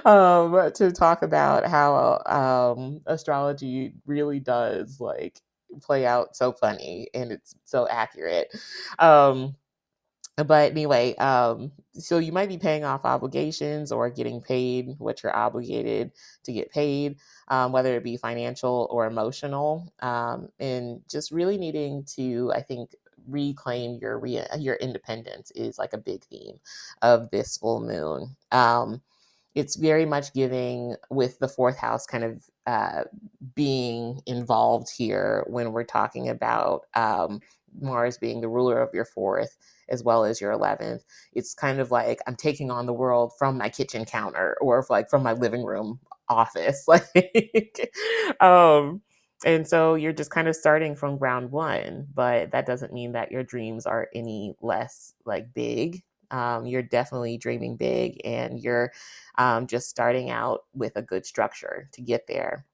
A: To talk about how astrology really does like play out so funny and it's so accurate. Um, But anyway, so you might be paying off obligations or getting paid what you're obligated to get paid, whether it be financial or emotional, and just really needing to, I think, reclaim your independence is like a big theme of this full moon. It's very much giving with the fourth house kind of being involved here when we're talking about Mars being the ruler of your fourth as well as your 11th. It's kind of like I'm taking on the world from my kitchen counter or like from my living room office. Like, um, and so you're just kind of starting from ground one, but that doesn't mean that your dreams are any less like big. You're definitely dreaming big and you're just starting out with a good structure to get there.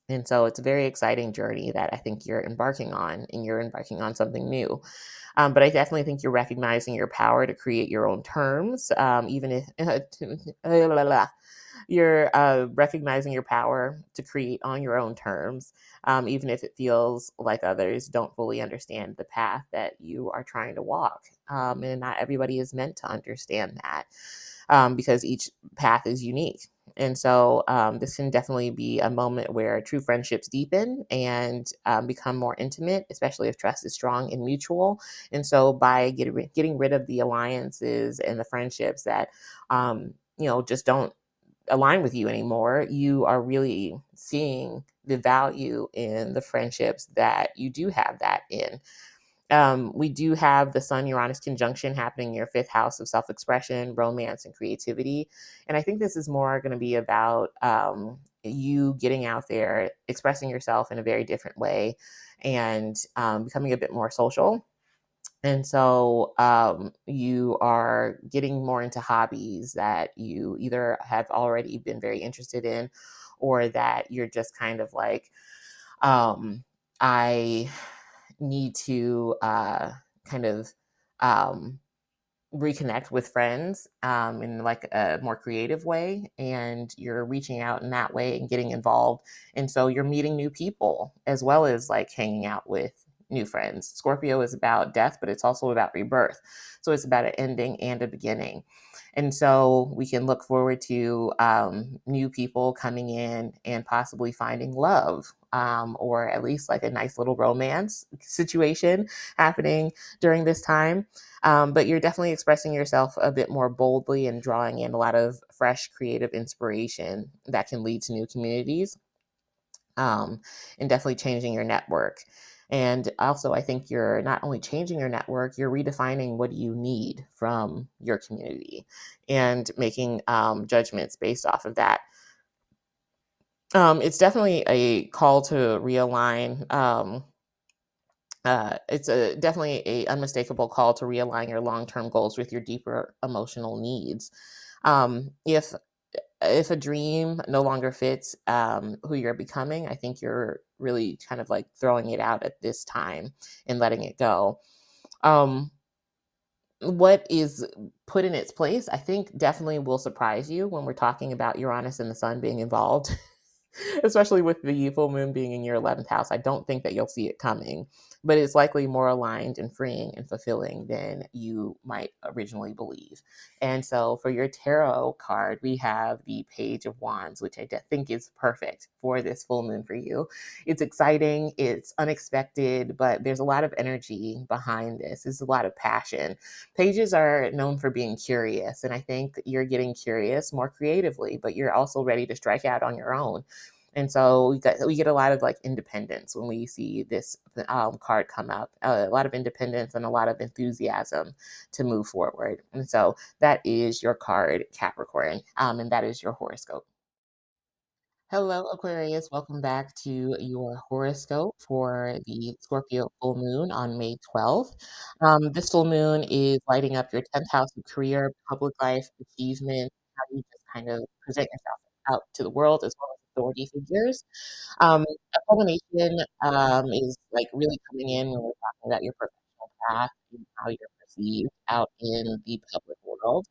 A: And so it's a very exciting journey that I think you're embarking on, and you're embarking on something new. But I definitely think you're recognizing your power to create your own terms, even if you're recognizing your power to create on your own terms, even if it feels like others don't fully understand the path that you are trying to walk. And not everybody is meant to understand that, because each path is unique. And so this can definitely be a moment where true friendships deepen and become more intimate, especially if trust is strong and mutual. And so by getting rid of the alliances and the friendships that, just don't align with you anymore, you are really seeing the value in the friendships that you do have that in. We do have the Sun Uranus conjunction happening in your fifth house of self expression, romance, and creativity. And I think this is more going to be about you getting out there, expressing yourself in a very different way, and becoming a bit more social. And so you are getting more into hobbies that you either have already been very interested in, or that you're just kind of like, I need to kind of um, reconnect with friends in like a more creative way, and you're reaching out in that way and getting involved, and so you're meeting new people as well as like hanging out with new friends. Scorpio is about death, but it's also about rebirth, so it's about an ending and a beginning. And so we can look forward to new people coming in and possibly finding love, or at least like a nice little romance situation happening during this time. But you're definitely expressing yourself a bit more boldly and drawing in a lot of fresh creative inspiration that can lead to new communities, and definitely changing your network. And also, I think you're not only changing your network, you're redefining what you need from your community and making judgments based off of that. It's definitely a call to realign. It's a definitely a unmistakable call to realign your long-term goals with your deeper emotional needs. If a dream no longer fits who you're becoming, I think you're really kind of like throwing it out at this time and letting it go. Um, what is put in its place, I think, definitely will surprise you when we're talking about Uranus and the sun being involved. Especially with the full moon being in your 11th house. I don't think that you'll see it coming, but it's likely more aligned and freeing and fulfilling than you might originally believe. And so for your tarot card, we have the Page of Wands, which think is perfect for this full moon for you. It's exciting, it's unexpected, but there's a lot of energy behind this. There's a lot of passion. Pages are known for being curious, and I think you're getting curious more creatively, but you're also ready to strike out on your own. And so we get a lot of like independence when we see this card come up, a lot of independence and a lot of enthusiasm to move forward. And so that is your card, Capricorn, and that is your horoscope. Hello, Aquarius. Welcome back to your horoscope for the Scorpio full moon on May 12th. This full moon is lighting up your 10th house of career, public life, achievement, how you just kind of present yourself out to the world as well as authority figures. A culmination is like really coming in when we're talking about your professional path and how you're perceived out in the public world.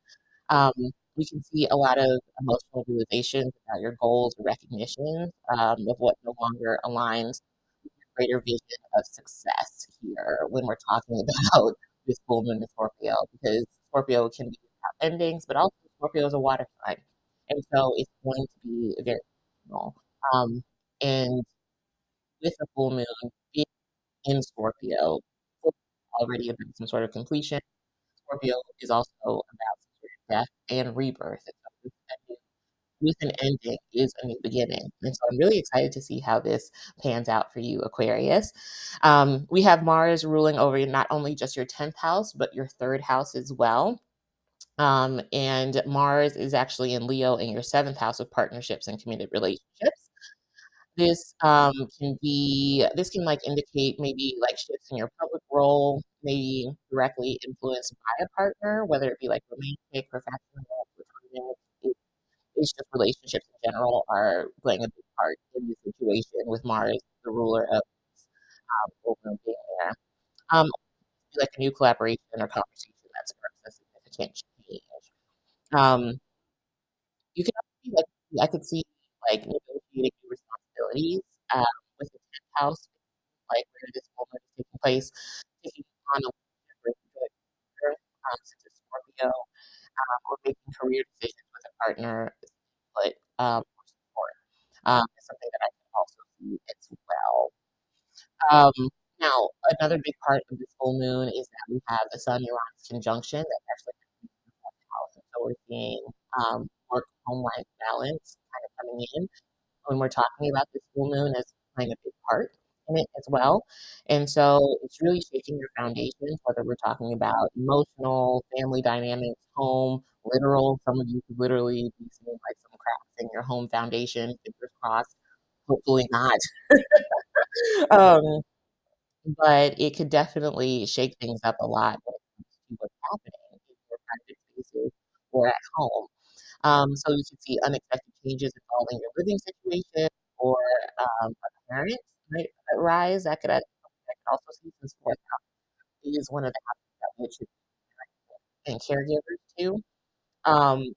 A: Um, we can see a lot of emotional realizations about your goals or recognition of what no longer aligns with your greater vision of success here when we're talking about this full moon in Scorpio, because Scorpio can be about endings, but also Scorpio is a water sign. And so it's going to be very emotional. Um, and with the full moon being in Scorpio, already about some sort of completion. Scorpio is also about some sort of death and rebirth. And so with an ending is a new beginning. And so I'm really excited to see how this pans out for you, Aquarius. We have Mars ruling over not only just your 10th house, but your third house as well. And Mars is actually in Leo in your seventh house of partnerships and committed relationships. This can like indicate maybe like shifts in your public role, maybe directly influenced by a partner, whether it be like romantic, professional, platonic. It's just relationships in general are playing a big part in the situation with Mars, the ruler of Open being there. Like a new collaboration or conversation that sparks a significant change. Um, you can also see like I could see like negotiating new responsibilities with the 10th house, like where this moment is taking place, taking on a leadership with such as Scorpio, or making career decisions with a partner, but or support is something that I can also see as well. Um, Now, another big part of this full moon is that we have the Sun Uranus conjunction that's actually in the fourth house. And so we're seeing work home life balance kind of coming in when we're talking about this full moon as playing a big part in it as well. And so it's really shaking your foundations, whether we're talking about emotional, family dynamics, home, literal. Some of you could literally be seeing like some cracks in your home foundation, fingers crossed. Hopefully not. Um, but it could definitely shake things up a lot when it comes to what's happening in your private spaces or at home. So you should see unexpected changes involving your living situation or a parent might arise. I could also see since fourth house is one of the houses that we should and caregivers too.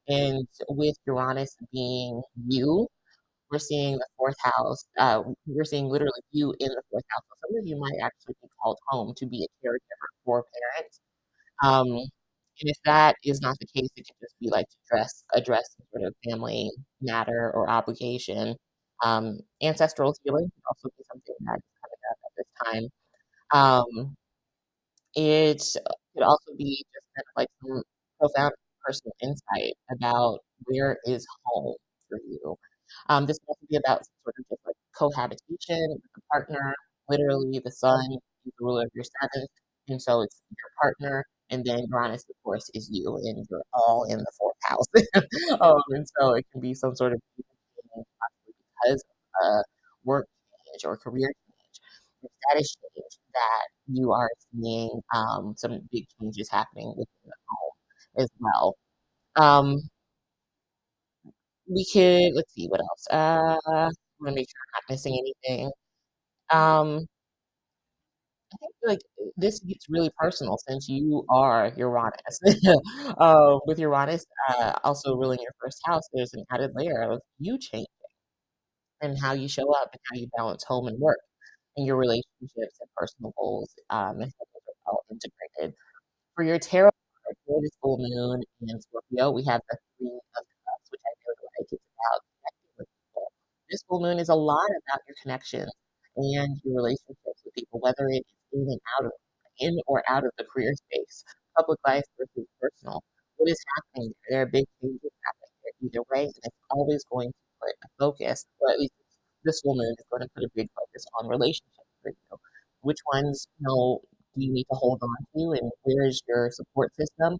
A: And with Uranus being you, we're seeing the fourth house. We're seeing literally you in the fourth house. So some of you might actually be called home to be a caregiver for parents. And if that is not the case, it could just be like to address some sort of family matter or obligation. Ancestral healing could also be something that is coming up at this time. Um, it could also be just kind of like some profound personal insight about where is home for you. This can also be about some sort of just like cohabitation with a partner. Literally, the sun is the ruler of your seventh, and so it's your partner. And then Uranus, of course, is you, and you're all in the fourth house. And so it can be some sort of possibly because of a work change or career change or status change that you are seeing some big changes happening within the home as well. Um, we could let's see what else. I want to make sure I'm not missing anything. Um, I think like this gets really personal since you are Uranus. With Uranus also ruling your first house, there's an added layer of you change and how you show up and how you balance home and work and your relationships and personal goals and how those are all integrated. For your tarot card for this full moon in Scorpio, we have the Three of Cups, which I really like. It's about connecting with people. This full moon is a lot about your connections and your relationships with people, whether it's in or out of the career space, public life versus personal. What is happening there? There are big changes happening there either way, and it's always going to put a focus, or at least this full moon is going to put a big focus on relationships for you. Which ones, do you need to hold on to, and where is your support system?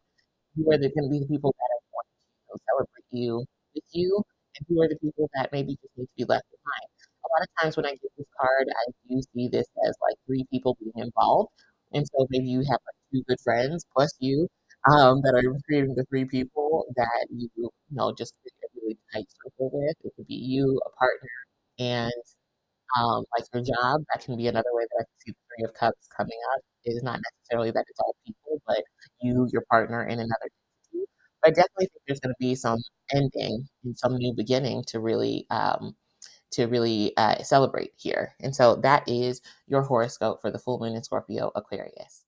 A: Who are going to be the people that are going to celebrate you with you, and who are the people that maybe just need to be left behind? A lot of times when I get this card, I do see this as like three people being involved, and so maybe you have like two good friends plus you that are creating the three people that just create a really tight circle with. It could be you, a partner, and like your job. That can be another way that I can see the Three of Cups coming up. It is not necessarily that it's all people, but you, your partner, and another entity. But I definitely think there's going to be some ending and some new beginning to really celebrate here. And so that is your horoscope for the full moon in Scorpio Aquarius.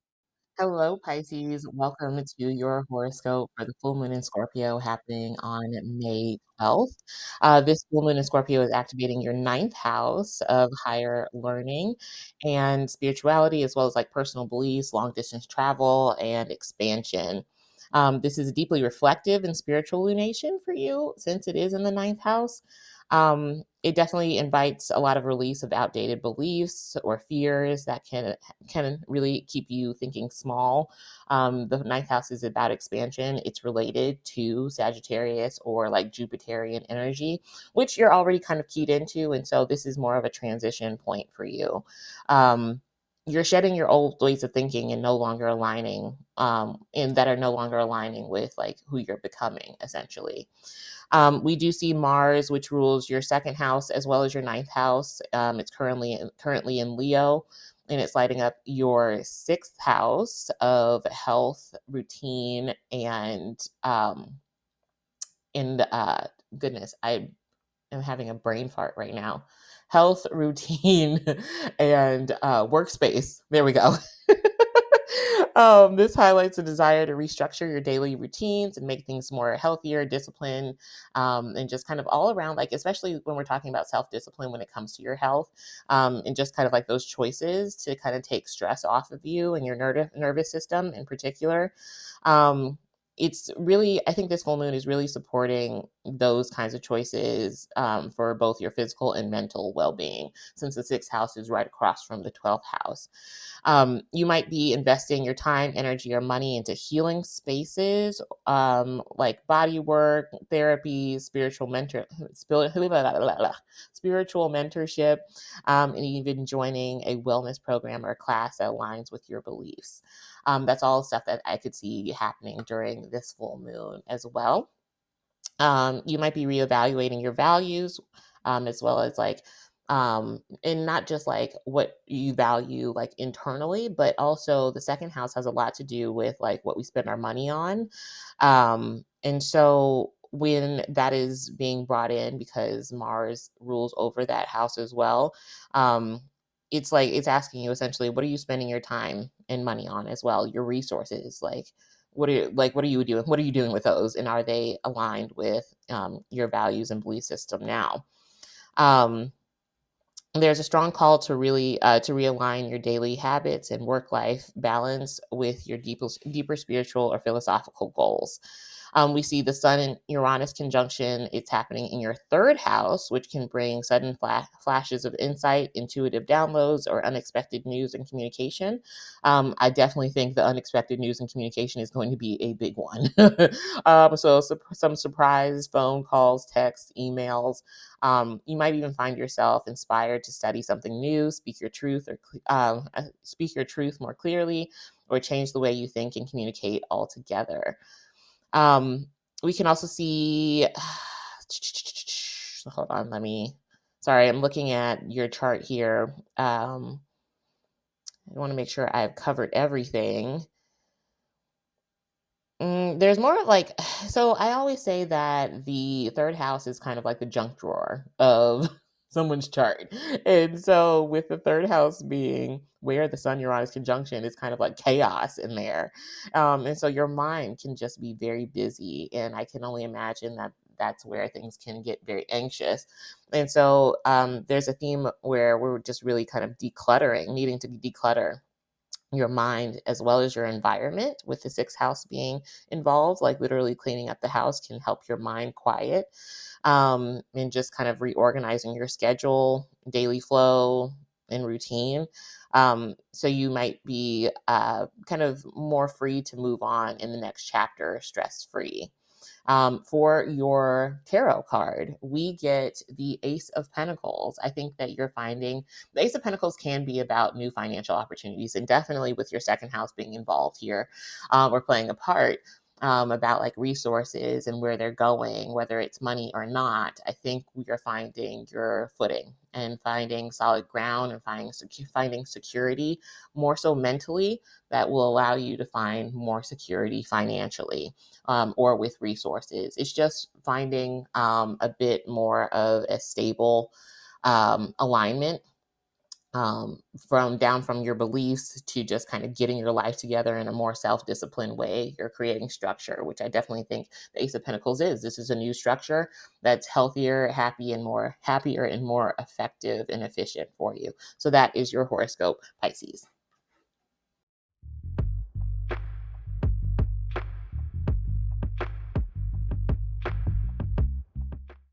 A: Hello, Pisces. Welcome to your horoscope for the full moon in Scorpio happening on May 12th. This full moon in Scorpio is activating your ninth house of higher learning and spirituality, as well as like personal beliefs, long distance travel, and expansion. This is a deeply reflective and spiritual lunation for you since it is in the ninth house. It definitely invites a lot of release of outdated beliefs or fears that can really keep you thinking small. The ninth house is about expansion. It's related to Sagittarius or like Jupiterian energy, which you're already kind of keyed into. And so this is more of a transition point for you. Um, you're shedding your old ways of thinking and no longer aligning, and that are no longer aligning with like who you're becoming, essentially. We do see Mars, which rules your second house as well as your ninth house. It's currently in Leo, and it's lighting up your sixth house of health, routine, and in goodness, I am having a brain fart right now. Health, routine, and workspace. There we go. This highlights a desire to restructure your daily routines and make things more healthier, disciplined, and just kind of all around, like, especially when we're talking about self discipline when it comes to your health, and just kind of like those choices to kind of take stress off of you and your nervous system in particular. Um, it's really, I think this full moon is really supporting those kinds of choices for both your physical and mental well being, since the sixth house is right across from the 12th house. You might be investing your time, energy, or money into healing spaces, like body work, therapy, spiritual mentorship, and even joining a wellness program or class that aligns with your beliefs. That's all stuff that I could see happening during this full moon as well. You might be reevaluating your values, as well as like, and not just like what you value like internally, but also the second house has a lot to do with like what we spend our money on. And so when that is being brought in, because Mars rules over that house as well, um, it's like it's asking you essentially, what are you spending your time and money on as well, your resources, like what are you doing? What are you doing with those? And are they aligned with your values and belief system now? Um, there's a strong call to really to realign your daily habits and work life balance with your deeper spiritual or philosophical goals. We see the Sun and Uranus conjunction. It's happening in your third house, which can bring sudden flashes of insight, intuitive downloads, or unexpected news and communication. I definitely think the unexpected news and communication is going to be a big one. Some surprise phone calls, texts, emails. You might even find yourself inspired to study something new, speak your truth more clearly, or change the way you think and communicate altogether. Um, we can also see. Hold on, Sorry, I'm looking at your chart here. I want to make sure I've covered everything. There's more like so I always say that the third house is kind of like the junk drawer of someone's chart. And so with the third house being where the Sun Uranus conjunction is kind of like chaos in there. And so your mind can just be very busy. And I can only imagine that that's where things can get very anxious. And so there's a theme where we're just really kind of needing to declutter your mind as well as your environment, with the sixth house being involved. Like literally cleaning up the house can help your mind quiet, and just kind of reorganizing your schedule, daily flow, and routine. So you might be kind of more free to move on in the next chapter stress free. For your tarot card, we get the Ace of Pentacles. I think that you're finding the Ace of Pentacles can be about new financial opportunities, and definitely with your second house being involved here, or playing a part. About like resources and where they're going, whether it's money or not. I think we are finding your footing and finding solid ground and finding security, more so mentally, that will allow you to find more security financially, or with resources. It's just finding a bit more of a stable alignment from down from your beliefs to just kind of getting your life together in a more self-disciplined way. You're creating structure, which I definitely think the Ace of Pentacles is. This is a new structure that's healthier, happier and more effective and efficient for you. So that is your horoscope, Pisces.